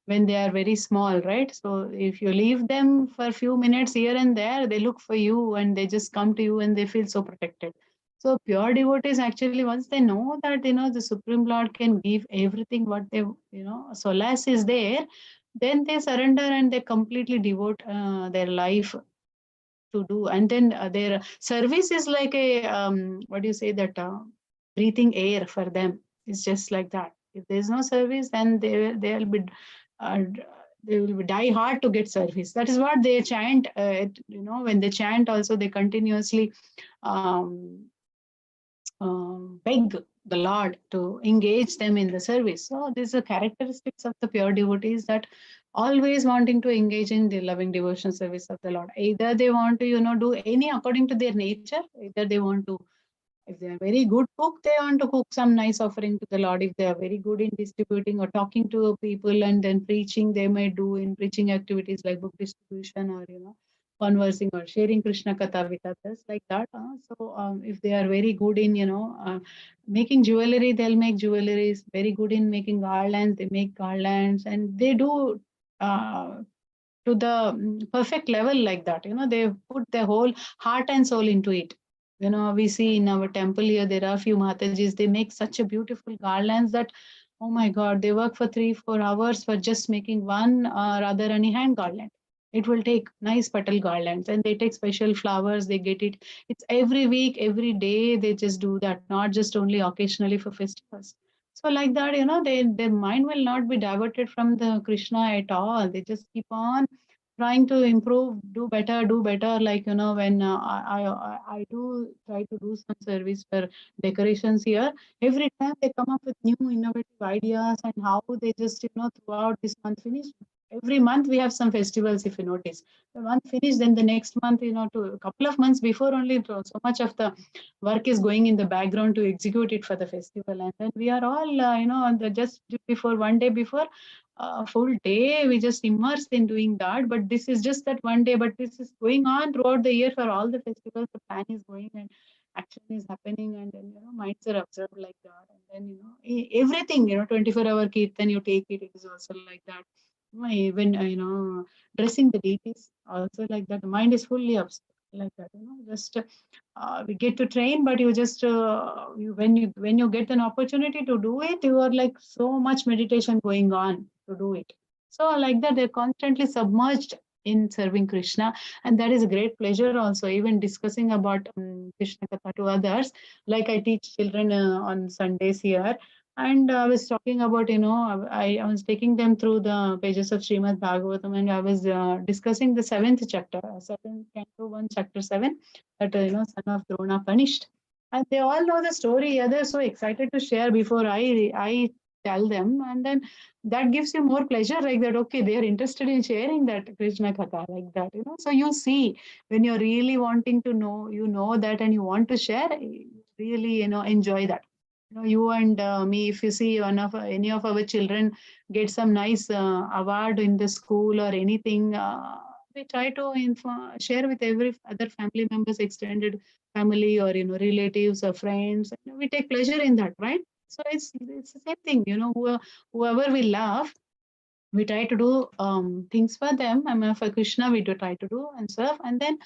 when they are very small, right? So if you leave them for a few minutes here and there, they look for you and they just come to you and they feel so protected. So pure devotees actually, once they know that the Supreme Lord can give everything what they solace is there, then they surrender and they completely devote their life to do. And then their service is like a what do you say, that breathing air for them. It's just like that. If there's no service, then they'll be uh, they will be die hard to get service. That is what they chant. When they chant also, they continuously um, beg the Lord to engage them in the service. So these are characteristics of the pure devotees, that always wanting to engage in the loving devotion service of the Lord. Either they want to, do any according to their nature. Either they want to, if they are very good cook, they want to cook some nice offering to the Lord. If they are very good in distributing or talking to people and then preaching, they may do in preaching activities like book distribution or, conversing or sharing Krishna Katha with others, like that. So if they are very good in, making jewelry, they'll make jewelries. Very good in making garlands, they make garlands, and they do to the perfect level like that. They put their whole heart and soul into it. We see in our temple here, there are a few Matajis, they make such a beautiful garlands that, oh my God, they work for 3-4 hours for just making one Radharani hand garland. It will take nice petal garlands, and they take special flowers, they get it. It's every week, every day, they just do that, not just only occasionally for festivals. So like that, their mind will not be diverted from the Krishna at all. They just keep on trying to improve, do better. Like, when I do try to do some service for decorations here, every time they come up with new innovative ideas and how they just, throughout this month finish. Every month we have some festivals, if you notice. The month finish, then the next month, to a couple of months before only, so much of the work is going in the background to execute it for the festival. And then we are all, just before, one day before, full day we just immersed in doing that. But this is just that one day, but this is going on throughout the year for all the festivals. The plan is going and action is happening, and then minds are observed like that. And then everything, 24-hour kirtan, you take it, it is also like that. Even dressing the deities also like that. The mind is fully observed like that. Just we get to train, but you just when you get an opportunity to do it, you are like so much meditation going on to do it. So like that, they're constantly submerged in serving Krishna, and that is a great pleasure also. Even discussing about Krishna Katha to others, like I teach children on Sundays here, and I was talking about, I was taking them through the pages of Srimad Bhagavatam, and I was discussing the 7th chapter, 7th canto 1, chapter 7, that son of Drona punished, and they all know the story. Yeah, they're so excited to share before I tell them, and then that gives you more pleasure, like that. Okay, they are interested in sharing that Krishna Katha, like that. So you see, when you're really wanting to know, that, and you want to share, you really enjoy that. You and me, if you see any of our children get some nice award in the school or anything, we try to share with every other family members, extended family, or relatives or friends. We take pleasure in that, right? So it's the same thing. Whoever we love, we try to do things for them. I mean, for Krishna, we do try to do and serve, and then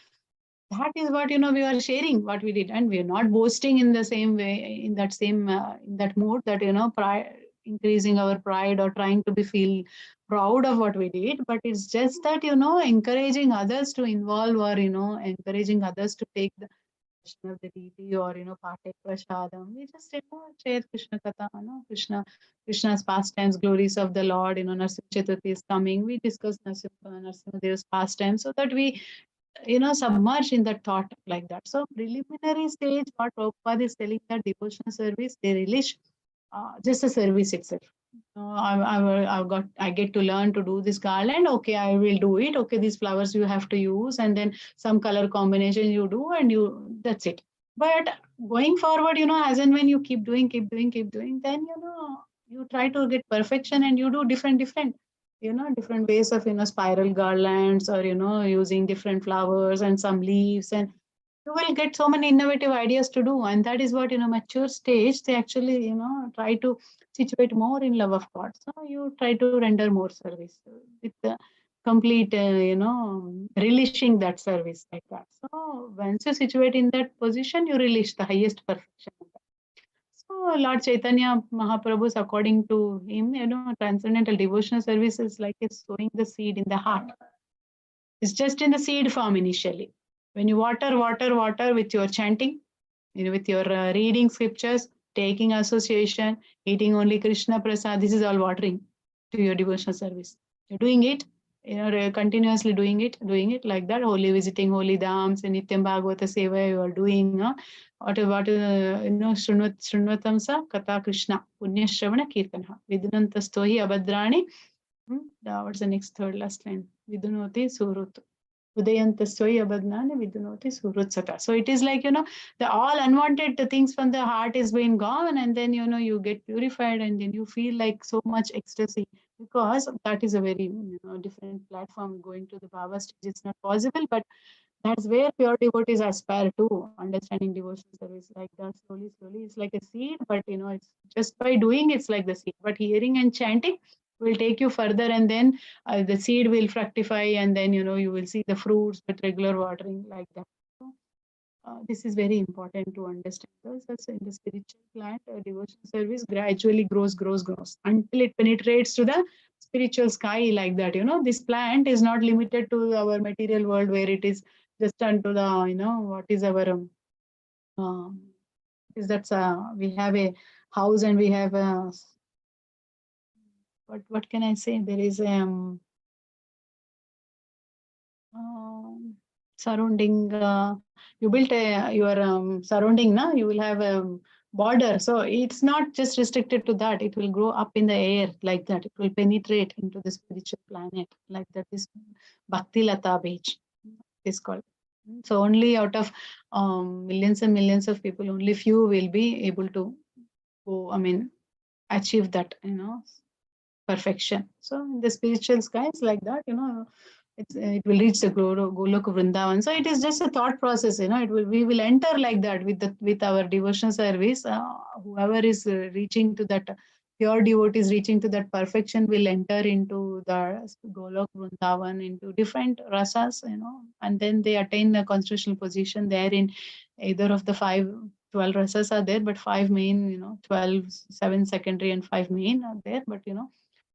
that is what we are sharing what we did, and we are not boasting in the same way, in that same in that mode, that pride, increasing our pride or trying to be feel proud of what we did. But it's just that encouraging others to involve, or encouraging others to take the Krishna of the deity, or partake prashadam. We just share Krishna katha, Krishna's pastimes, glories of the Lord. Narsimha Chaturthi is coming, we discuss Narsimha Dev's pastimes, so that we submerged in that thought like that. So preliminary stage, what Prabhupada is telling, that devotional service, they relish just the service itself. I get to learn to do this garland. Okay, I will do it. Okay, these flowers you have to use, and then some color combination you do, and that's it. But going forward, as and when you keep doing, then you try to get perfection, and you do different different ways of spiral garlands, or using different flowers and some leaves, and you will get so many innovative ideas to do. And that is what mature stage, they actually try to situate more in love of God. So you try to render more service with the complete relishing that service, like that. So once you situate in that position, you relish the highest perfection. So Lord Chaitanya Mahaprabhu's, according to him, transcendental devotional service is like sowing the seed in the heart. It's just in the seed form initially. When you water with your chanting, with your reading scriptures, taking association, eating only Krishna Prasad, this is all watering to your devotional service. You're doing it, continuously doing it like that. Holy visiting holy dhams, and Nityam Bhagavata Seva you are doing. What Shrunvatam sa Katha Krishna, Punya Shravana Kirtana, Vidunantastohi Abhadrani. What's the next third last line? Vidunoti Surut. Udayantasvai abadnani vidunoti surutsata. So it is like, the all unwanted things from the heart is being gone, and then, you get purified, and then you feel like so much ecstasy, because that is a very, different platform. Going to the Baba stage, it's not possible, but that's where pure devotees aspire to, understanding devotional service like that. Slowly, it's like a seed, but it's just by doing, it's like the seed. But hearing and chanting will take you further, and then the seed will fructify, and then you will see the fruits with regular watering, like that. So, this is very important to understand. Because in the spiritual plant, devotional service gradually grows until it penetrates to the spiritual sky, like that. This plant is not limited to our material world, where it is just unto the what is our is that we have a house, and we have a, what can I say, there is surrounding, you built your surrounding, na, you will have a border. So it's not just restricted to that, it will grow up in the air, like that. It will penetrate into the spiritual planet, like that. This Bhakti Lata Beach is called. So only out of millions and millions of people, only few will be able to achieve that perfection. So in the spiritual skies, like that, it will reach the Golok Vrindavan. So it is just a thought process, we will enter like that with our devotional service. Whoever is reaching to that, pure devotees reaching to that perfection, will enter into the Golok Vrindavan, into different rasas, and then they attain the constitutional position there in either of the 12 rasas are there, but 5 main, 12, 7 secondary, and 5 main are there, but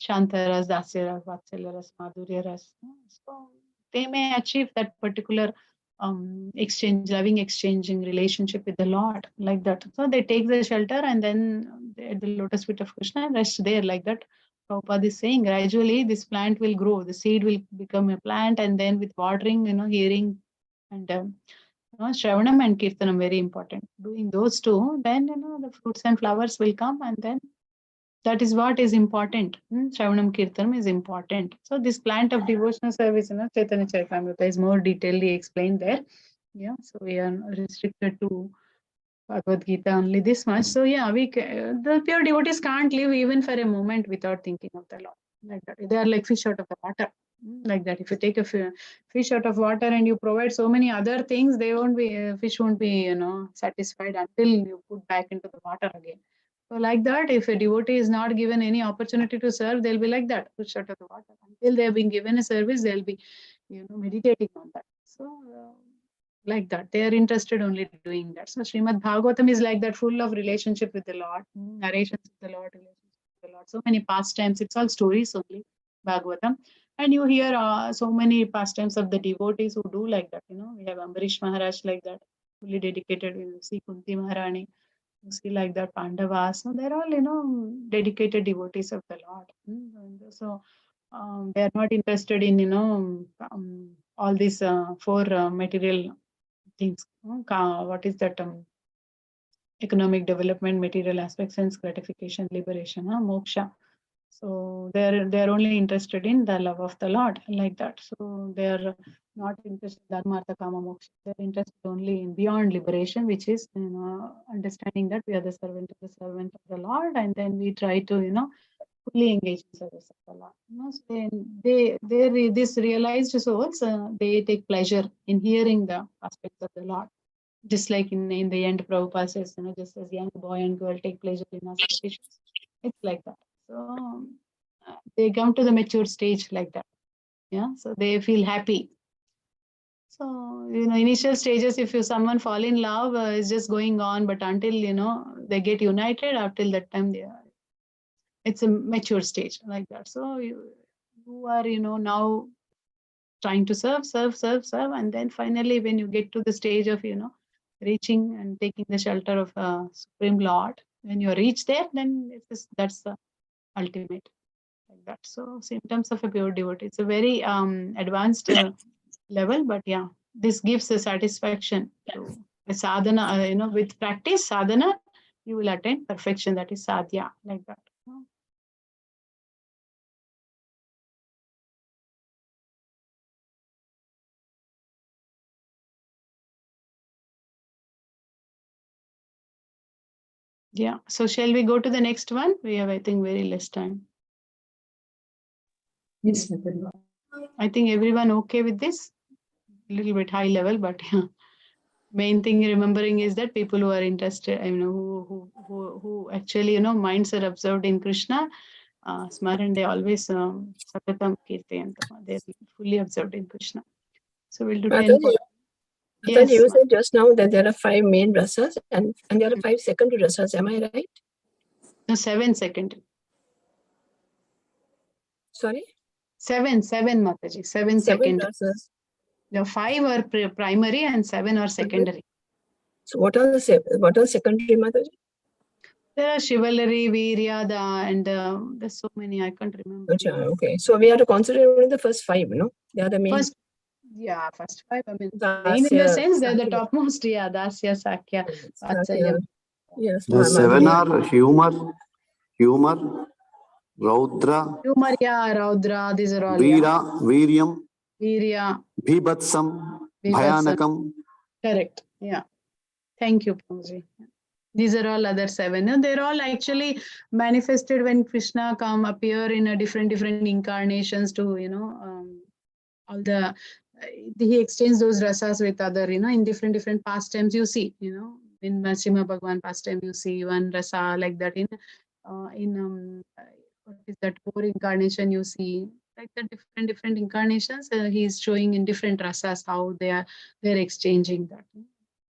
Shantaras, Dasyaras, Vatsalyaras, Madhuryaras. So they may achieve that particular loving exchanging relationship with the Lord, like that. So they take the shelter, and then at the lotus feet of Krishna, and rest there, like that. Prabhupada is saying gradually this plant will grow, the seed will become a plant, and then with watering, hearing, and Shravanam and Kirtanam, very important. Doing those two, then the fruits and flowers will come, and then that is what is important. Shravanam Kirtanam is important. So this plant of devotional service, Chaitanya Charitamrita is more detailedly explained there. Yeah, so we are restricted to Bhagavad Gita, only this much. So yeah, the pure devotees can't live even for a moment without thinking of the Lord. Like that, they are like fish out of the water. Like that, if you take a fish out of water and you provide so many other things, they won't be fish won't be satisfied until you put back into the water again. So like that, if a devotee is not given any opportunity to serve, they'll be like that, fish out of the water. Until they have been given a service, they'll be meditating on that. So like that, they are interested only doing that. So Srimad Bhagavatam is like that, full of relationship with the Lord, narrations with the Lord, relationship with the Lord. So many pastimes, it's all stories only, Bhagavatam. And you hear so many pastimes of the devotees who do like that. We have Ambarish Maharaj like that, fully dedicated. You see Kunti Maharani, you see like that Pandavas. So they're all, dedicated devotees of the Lord. So they are not interested in, all these four material things. What is that? Economic development, material aspects, sense gratification, liberation, moksha. So they're only interested in the love of the Lord, like that. So they're not interested in dharma, artha, kama, moksha. They're interested only in beyond liberation, which is understanding that we are the servant of the Lord, and then we try to fully engage in service of the Lord. So these realized souls, they take pleasure in hearing the aspects of the Lord. Just like in the end, Prabhupada says, just as young boy and girl take pleasure in auspicious. It's like that. So they come to the mature stage like that. Yeah. So they feel happy. So, initial stages, if someone fall in love, is just going on, but until, they get united, up till that time, it's a mature stage like that. So you are, now trying to serve, and then finally, when you get to the stage of, reaching and taking the shelter of Supreme Lord, when you reach there, then that's the ultimate, like that. So symptoms of a pure devotee. It's a very advanced level, but yeah, this gives a satisfaction to a sadhana. With practice, sadhana, you will attain perfection. That is sadhya, like that. Yeah. So shall we go to the next one? We have, I think, very less time. Yes, Mataji. I think everyone okay with this? A little bit high level, but yeah. Main thing remembering is that people who are interested, who actually, minds are observed in Krishna, Smaran, they always Satatam Kirtayantama. They're fully observed in Krishna. So we'll do 10 points. Yes. You said just now that there are 5 main rasas and there are 5 secondary rasas. Am I right? No, 7 secondary. Sorry? 7, Mataji. 7 secondary. Rasas. The 5 are primary and 7 are secondary. So what are secondary, Mataji? There are chivalry, virya, and there's so many, I can't remember. Okay, so we have to consider only the first 5, no? They are the main. First 5. I mean, main in the sense they're the topmost. Yeah, Dasya, Sakya, Vatsalya. Yes. The 7 are humor, Raudra, Raudra, these are all. Veera, Viryam, Virya, Bhibatsam, Bhayanakam. Correct. Yeah. Thank you, Pamji. These are all other 7. And they're all actually manifested when Krishna appear in a different incarnations to, all the, he exchanged those rasas with other, in different pastimes you see, in Srimad Bhagavan pastime, you see one rasa like that in what is that 4 incarnation you see, like the different incarnations, he is showing in different rasas how they're exchanging that.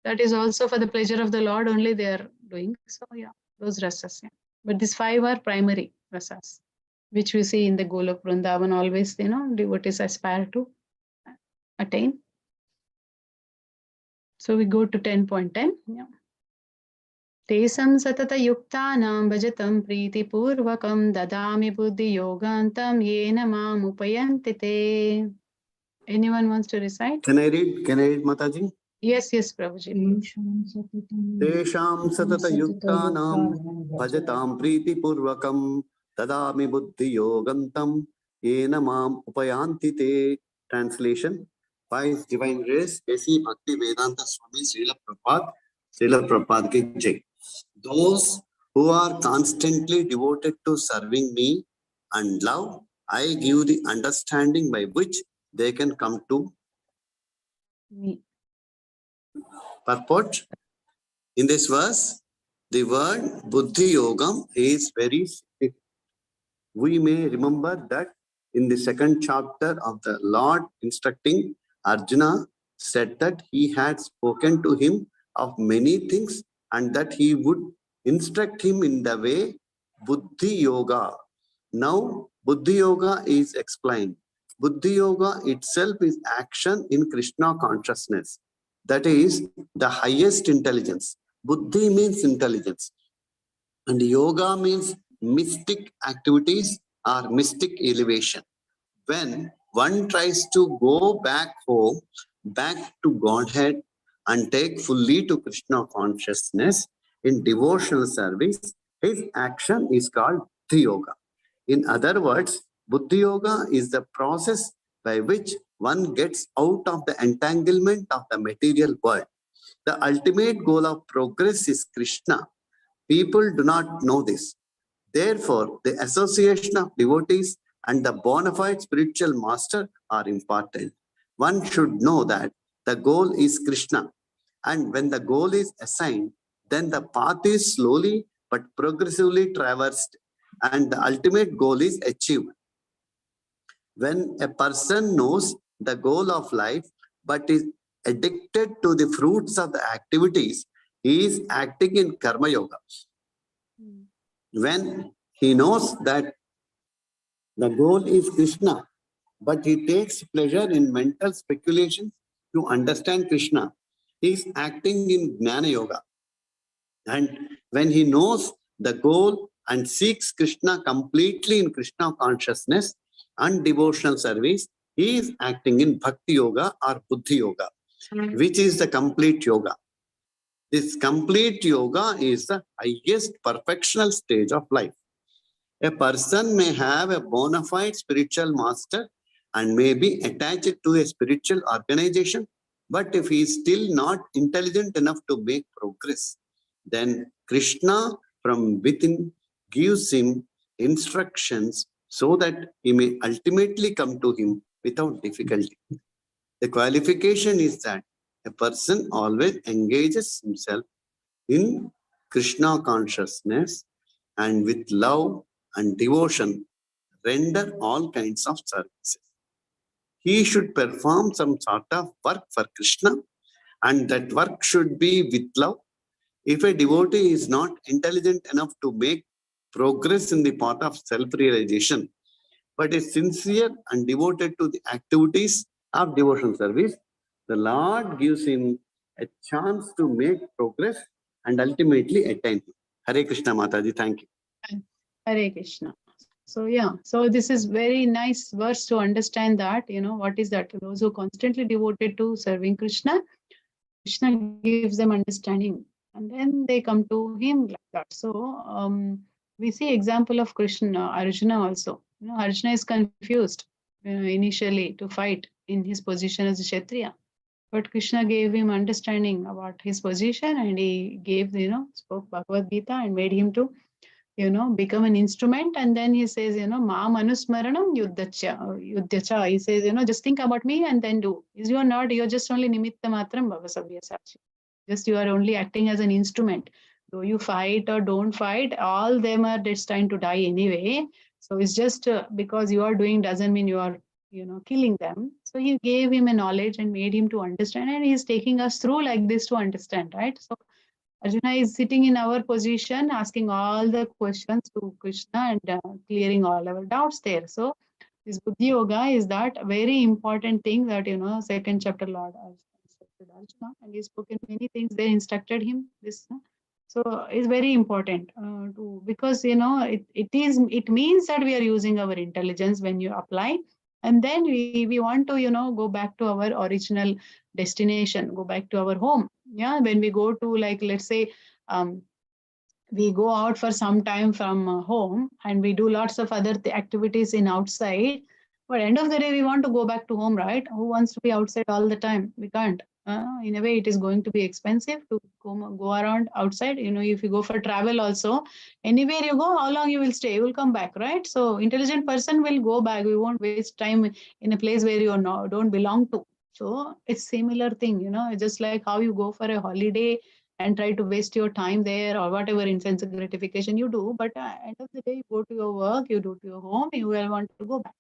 That is also for the pleasure of the Lord only they are doing. So yeah, those rasas. Yeah. But these 5 are primary rasas, which we see in the Golok Vrindavan always, devotees aspire to attain. So we go to 10.10. Yeah. Tesam satata yuktanam bhajatam priti purvakam dadami buddhi yogantam yena mam upayantite. Anyone wants to recite? Can I read, Mataji? Yes, Prabhuji. Tesham satata yuktanam bhajatam priti purvakam tadami buddhi yogantam yena mam upayantite. Translation: by His divine grace, A.C. Bhakti Vedanta Swami Srila Prabhupada Srila Prabhupada ki jai. Those who are constantly devoted to serving me and love, I give the understanding by which they can come to Me. purport. In this verse, the word Buddhi Yogam is very significant. We may remember that in the second chapter of the Lord instructing Arjuna said that he had spoken to him of many things and that he would instruct him in the way Buddhi Yoga. Now, Buddhi Yoga is explained. Buddhi Yoga itself is action in Krishna consciousness. That is the highest intelligence. Buddhi means intelligence. And yoga means mystic activities or mystic elevation. When one tries to go back home, back to Godhead, and take fully to Krishna consciousness in devotional service, his action is called Buddhi Yoga. In other words, Buddhi Yoga is the process by which one gets out of the entanglement of the material world. The ultimate goal of progress is Krishna. People do not know this. Therefore, the association of devotees and the bona fide spiritual master are important. One should know that the goal is Krishna. And when the goal is assigned, then the path is slowly but progressively traversed and the ultimate goal is achieved. When a person knows the goal of life but is addicted to the fruits of the activities, he is acting in Karma Yoga. When he knows that the goal is Krishna, but he takes pleasure in mental speculations to understand Krishna, he is acting in Jnana Yoga. And when he knows the goal and seeks Krishna completely in Krishna consciousness and devotional service, he is acting in Bhakti Yoga or Buddhi Yoga, which is the complete yoga. This complete yoga is the highest perfectional stage of life. A person may have a bona fide spiritual master and may be attached to a spiritual organization, but if he is still not intelligent enough to make progress, then Krishna from within gives him instructions so that he may ultimately come to him without difficulty. The qualification is that a person always engages himself in Krishna consciousness and with love and devotion render all kinds of services. He should perform some sort of work for Krishna, and that work should be with love. If a devotee is not intelligent enough to make progress in the path of self-realization, but is sincere and devoted to the activities of devotional service, the Lord gives him a chance to make progress and ultimately attain him. Hare Krishna Mataji, thank you. Hare Krishna. So yeah, so this is very nice verse to understand that, what is that? Those who constantly devoted to serving Krishna, Krishna gives them understanding and then they come to him like that. So we see example of Krishna, Arjuna also. Arjuna is confused initially to fight in his position as a Kshatriya. But Krishna gave him understanding about his position and he gave, spoke Bhagavad Gita and made him to, become an instrument. And then he says, Ma manusmaranam yuddhacha. He says, just think about me and then do. You're just only nimitta matram bhavasavya sachi. Just you are only acting as an instrument. Though you fight or don't fight, all them are destined to die anyway. So it's just because you are doing doesn't mean you are, killing them. So he gave him a knowledge and made him to understand, and he's taking us through like this to understand, right? So Arjuna is sitting in our position, asking all the questions to Krishna and clearing all our doubts there. So this Buddhi Yoga is that very important thing that, second chapter Lord instructed Arjuna, and he spoken many things. They instructed him this. So it's very important because, it means that we are using our intelligence when you apply. And then we want to, go back to our original destination, go back to our home. Yeah, when we go to, like, let's say, we go out for some time from home and we do lots of other activities in outside. But end of the day, we want to go back to home, right? Who wants to be outside all the time? We can't. In a way, it is going to be expensive to go around outside. If you go for travel also, anywhere you go, how long you will stay? You will come back, right? So intelligent person will go back. We won't waste time in a place where you don't belong to. So it's similar thing, just like how you go for a holiday and try to waste your time there or whatever instant gratification you do. But at the end of the day, you go to your work, you do to your home, you will want to go back.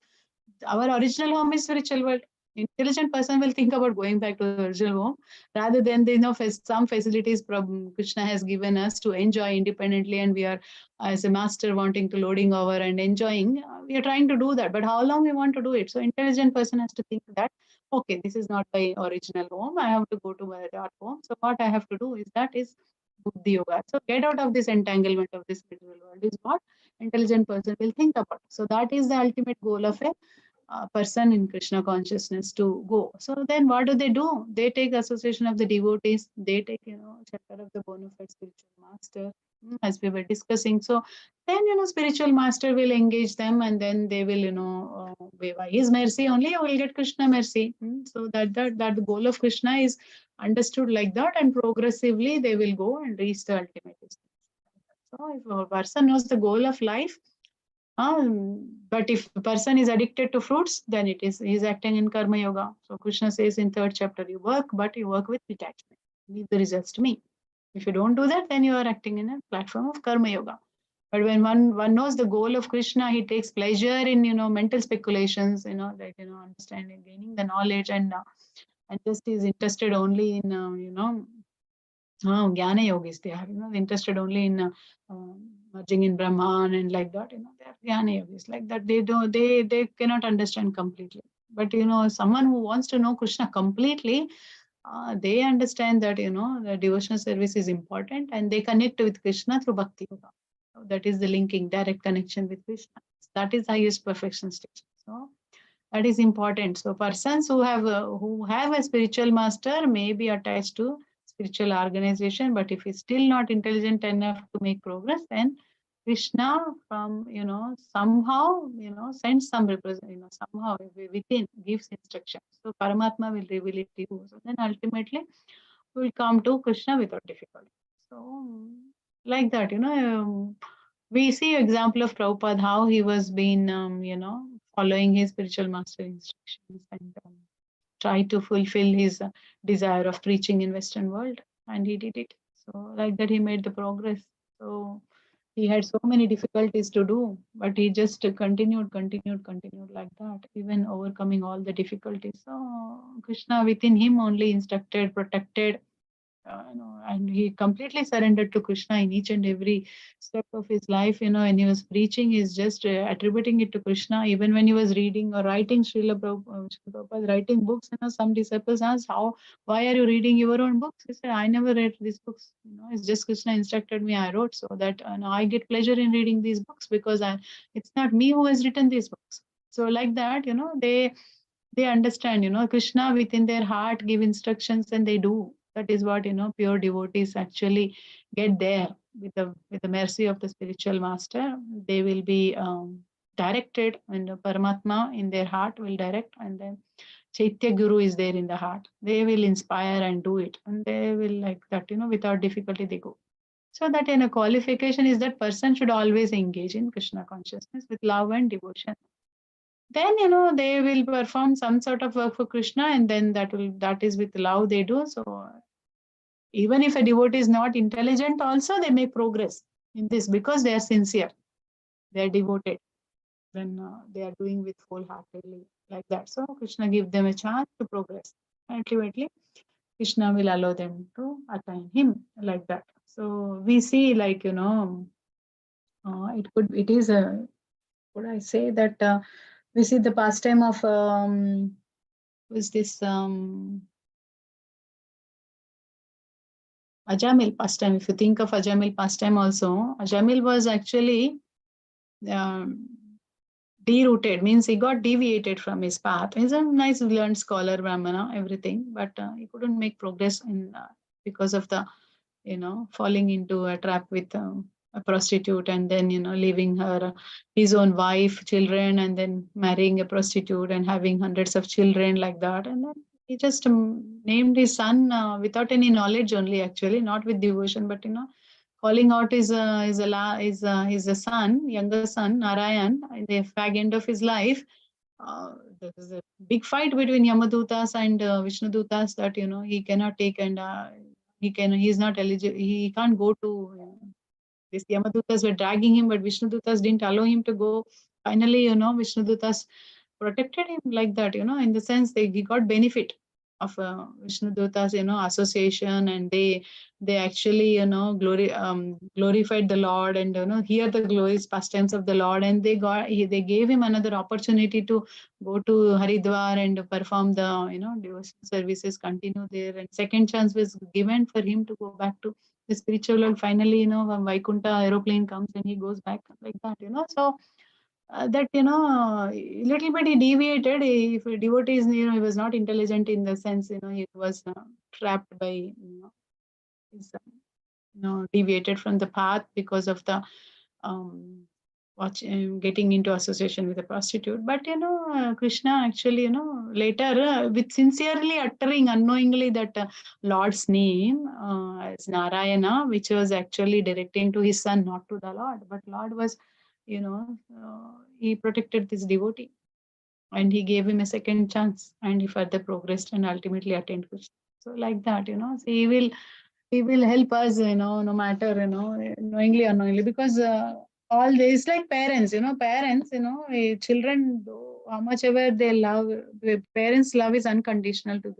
Our original home is spiritual world. Intelligent person will think about going back to the original home rather than some facilities Krishna has given us to enjoy independently, and we are as a master wanting to loading over and enjoying. We are trying to do that, but how long we want to do it? So intelligent person has to think that, okay, this is not my original home. I have to go to my art home. So what I have to do is buddhi yoga. So get out of this entanglement of this spiritual world is what intelligent person will think about. So that is the ultimate goal of a person in Krishna consciousness to go. So then what do? They take association of the devotees, they take, chapter of the bona fide spiritual master, as we were discussing. So then, spiritual master will engage them, and then they will, by his mercy only you will get Krishna mercy. So that the goal of Krishna is understood like that, and progressively they will go and reach the ultimate destination. So if a person knows the goal of life, but if a person is addicted to fruits, then he's acting in karma yoga. So Krishna says in 3rd chapter, you work, but you work with detachment. Leave the results to me. If you don't do that, then you are acting in a platform of karma yoga. But when one knows the goal of Krishna, he takes pleasure in mental speculations, understanding, gaining the knowledge, and just is interested only in Jnana yogis. They are interested only in merging in Brahman and like that. They are Jnana yogis like that. They cannot understand completely. But someone who wants to know Krishna completely, they understand that the devotional service is important, and they connect with Krishna through bhakti yoga. So that is the linking, direct connection with Krishna. That is highest perfection stage. So that is important. So persons who have a spiritual master may be attached to spiritual organization, but if he's still not intelligent enough to make progress, then Krishna from somehow sends some somehow within gives instructions. So Paramatma will reveal it to you. So then ultimately we will come to Krishna without difficulty. So like that, we see example of Prabhupada, how he was been following his spiritual master instructions and try to fulfill his desire of preaching in Western world, and he did it. So like that he made the progress. So he had so many difficulties to do, but he just continued like that, even overcoming all the difficulties. So Krishna within him only instructed, protected, and he completely surrendered to Krishna in each and every step of his life. When he was preaching, he's just attributing it to Krishna. Even when he was reading or writing, Srila Prabhupada writing books, some disciples asked, why are you reading your own books? He said, I never read these books. It's just Krishna instructed me, I wrote, so that I get pleasure in reading these books, because it's not me who has written these books. So like that, they understand, Krishna within their heart give instructions and they do. That is what, pure devotees actually get there with the mercy of the spiritual master. They will be directed, and Paramatma in their heart will direct, and then Chaitya Guru is there in the heart. They will inspire and do it, and they will like that, without difficulty they go. So that a qualification is that person should always engage in Krishna consciousness with love and devotion. Then they will perform some sort of work for Krishna, and then that is with love they do. So even if a devotee is not intelligent, also they make progress in this because they are sincere, they are devoted, then they are doing with wholeheartedly like that. So Krishna give them a chance to progress. Ultimately, Krishna will allow them to attain him like that. So we see, like it is a, would I say that we see the pastime of was this Ajamil pastime. If you think of Ajamil pastime also, Ajamil was actually derooted, means he got deviated from his path. He's a nice learned scholar, Brahmana, everything, but he couldn't make progress in because of the falling into a trap with a prostitute, and then leaving her his own wife, children, and then marrying a prostitute and having hundreds of children like that, and then He just named his son without any knowledge only, actually, not with devotion, but calling out his son, younger son, Narayan, in the fag end of his life. There is a big fight between Yamadutas and Vishnudutas that he cannot take, and he is not eligible. He can't go to. These Yamadutas were dragging him, but Vishnudutas didn't allow him to go. Finally, Vishnudutas protected him like that, in the sense he got benefit of Vishnudutas, association, and they actually, glorified the Lord, and hear the glorious pastimes of the Lord, and they gave him another opportunity to go to Haridwar and perform the, devotional services, continue there, and second chance was given for him to go back to the spiritual world. Finally, when Vaikuntha aeroplane comes and he goes back like that, so that little bit he deviated. If a devotee is, he was not intelligent in the sense, he was trapped by, his, deviated from the path because of the getting into association with a prostitute. But Krishna actually, later with sincerely uttering unknowingly that Lord's name as Narayana, which was actually directing to his son, not to the Lord, but Lord was, he protected this devotee, and he gave him a second chance, and he further progressed and ultimately attained Krishna. So like that, so he will help us, no matter, knowingly or unknowingly, because all this, like parents, children, how much ever they love, the parents' love is unconditional to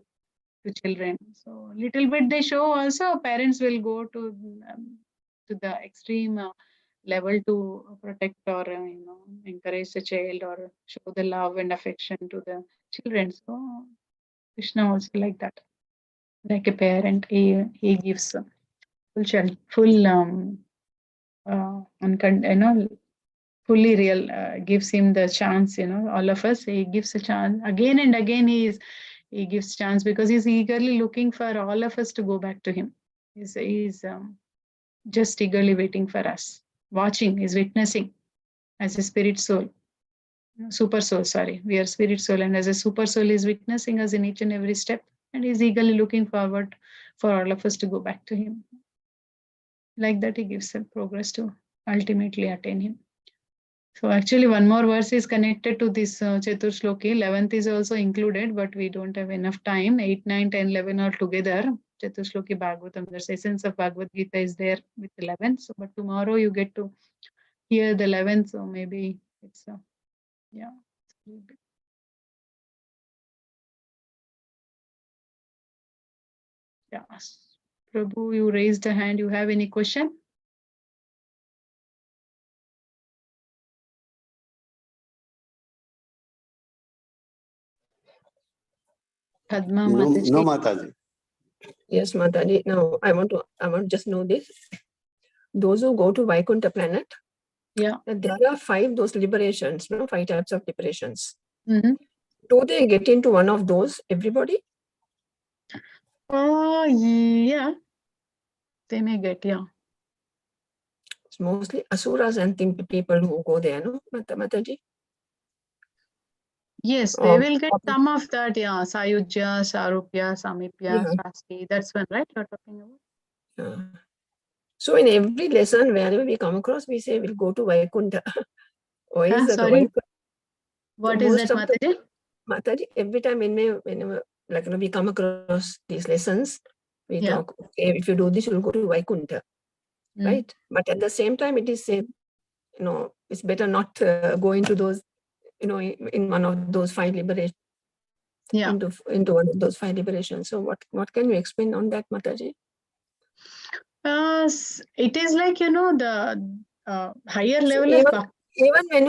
children. So little bit they show also, parents will go to the extreme level to protect or encourage the child or show the love and affection to the children. So Krishna also like that, like a parent, he gives full fully real, gives him the chance, all of us, he gives a chance again and again. He gives chance because he's eagerly looking for all of us to go back to him. He's just eagerly waiting for us, watching, he's witnessing as a spirit soul, super soul, sorry, we are spirit soul, and as a super soul is witnessing us in each and every step, and he's eagerly looking forward for all of us to go back to him. Like that, he gives a progress to ultimately attain him. So actually one more verse is connected to this Chatur Shloki. 11th is also included, but we don't have enough time. 8, 9, 10, 11 are together. Chatur Shloki Bhagavatam, the essence of Bhagavad Gita is there with 11th. So, but tomorrow you get to hear the 11th. So maybe it's, yeah. Yeah. Prabhu, you raised a hand. You have any question? Padma Mataji. No, Mataji. Yes, Mataji. Now I want to just know this. Those who go to Vaikuntha planet, yeah, there are 5 those liberations, 5 types of liberations. Mm-hmm. Do they get into one of those, everybody? Yeah. They may get, yeah. It's mostly asuras and people who go there, no, Mataji? Yes, they will get some of that, yeah. Sayujya, Sarupya, Samipya, Shasti. That's one, right? You're talking about. So in every lesson, wherever we come across, we say we'll go to Vaikuntha. Why is that? Sorry. What is that, Mataji? Mataji, every time whenever like we come across these lessons, we talk, okay, if you do this, you'll go to Vaikuntha. Right? But at the same time, it is said, it's better not go into those, in one of those 5 liberations. Yeah. Into one of those 5 liberations. So what can you explain on that, Mataji? It is like, the higher level of even when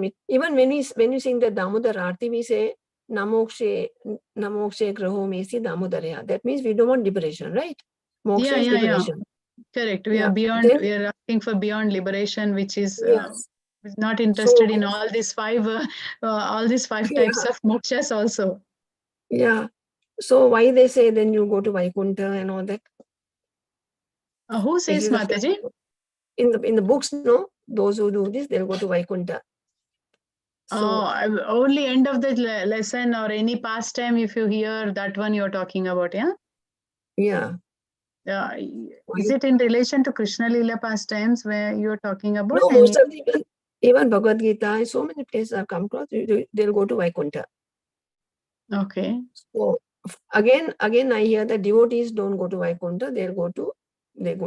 you even when you sing the Damodar Arti, we say Namokshe Graho Mesi Damodarya. That means we don't want liberation, right? Moksha is liberation. Correct. We are beyond. We are asking for beyond liberation, which is not interested in all these 5 types of mokshas also. Yeah. So why they say then you go to Vaikuntha and all that? Who says, Mataji? In the books, no. Those who do this, they'll go to Vaikuntha. Only end of the lesson or any pastime, if you hear that one you're talking about, yeah? Yeah. Is it in relation to Krishna Leela pastimes where you're talking about? No, most of the, even Bhagavad Gita, so many places I've come across, they'll go to Vaikuntha. Okay. So again, I hear that devotees don't go to Vaikuntha, they go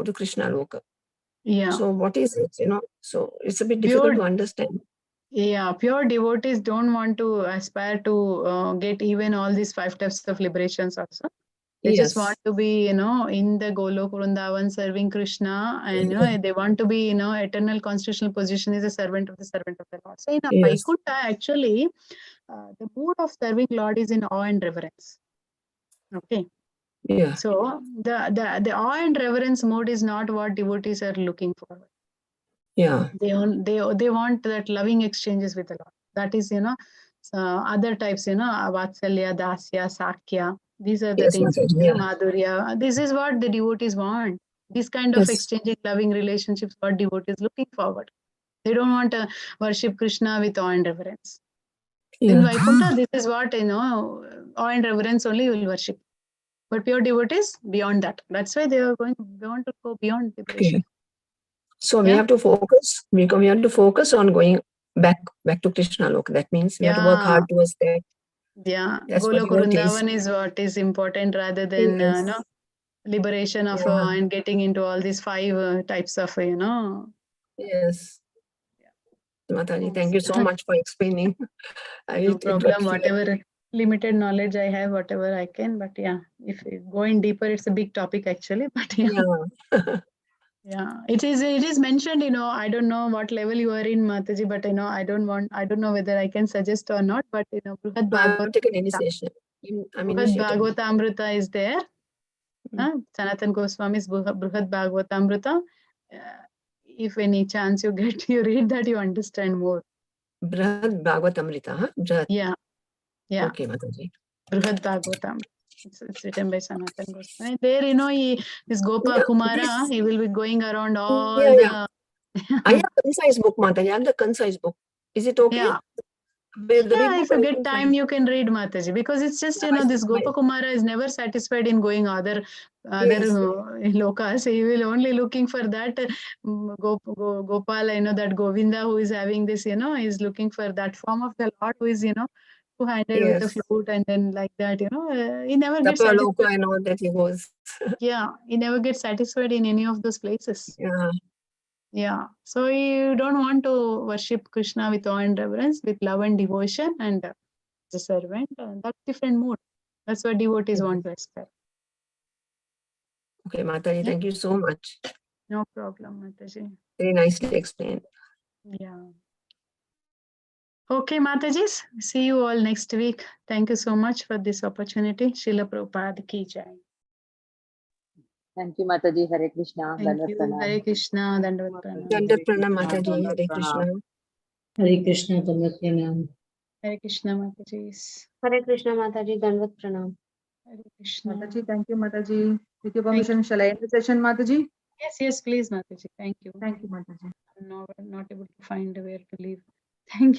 to Krishna Loka. Yeah. So what is it, So it's a bit difficult to understand. Yeah, pure devotees don't want to aspire to get even all these 5 steps of liberations also. They just want to be, in the Golok Vrindavan serving Krishna, and they want to be, eternal constitutional position is a servant of the Lord. So in Vaikuntha, actually, the mood of serving Lord is in awe and reverence. Okay. Yeah. So the awe and reverence mode is not what devotees are looking for. Yeah. They want that loving exchanges with the Lord. That is, other types, Vatsalya, Dasya, Sakya. These are the things, Madhurya. This is what the devotees want. This kind of exchanging loving relationships, what devotees looking forward. They don't want to worship Krishna with awe and reverence. In Vaikuntha, this is what, awe and reverence only you will worship. But pure devotees, beyond that. That's why they want to go beyond liberation. Okay. So we have to focus. We have to focus on going back to Krishna Loka. That means we have to work hard towards that. Yeah, that's Golok Vrindavan is what is important rather than liberation of and getting into all these 5 types of Yes. Mataji, thank you so much for explaining. No problem. Whatever limited knowledge I have, whatever I can. But yeah, if going deeper, it's a big topic actually. But yeah, it is mentioned. I don't know what level you are in, Mataji, but I don't know whether I can suggest or not. But Bruhad Bhagavatamrita is there. Sanatan Goswami's Bruhad Bhagavatamrita. If any chance you get, you read that, you understand more. Bruhad Bhagavatamrita, huh? Bruhad. Yeah. Okay, Mataji. Bruhad Bhagavatamrita. It's written by Sanatan Goswami. There, this Gopa Kumara, he will be going around all the. I have a concise book, Mataji. I have the concise book. Is it okay? Yeah. If you get time, you can read, Mataji, because it's just, this Gopa Kumara is never satisfied in going other lokas. He will only looking for that Gopal, that Govinda who is having this, is looking for that form of the Lord who is, two-handed with the flute and then like that, he never gets satisfied. I know that he goes. Yeah, he never gets satisfied in any of those places. Yeah, so you don't want to worship Krishna with awe and reverence, with love and devotion, and as a servant. That's different mood. That's what devotees want to aspire. Okay, Mataji, thank you so much. No problem, Mataji. Very nicely explained. Yeah. Okay, Matajis. See you all next week. Thank you so much for this opportunity. Srila Prabhupada ki jai. Thank you, Mataji. Hare Krishna. Thank you. Hare Krishna. Dandavat Pranam. Dandavat Pranam, Mataji. Hare Krishna. Hare Krishna. Dandavat Pranam. Hare Krishna, Mataji. Hare Krishna, Mataji. Dandavat Pranam. Hare Krishna. Mataji, thank you, Mataji. With your permission, shall I end the session, Mataji? Yes, please, Mataji. Thank you. Thank you, Mataji. I'm not able to find where to leave. Thank you.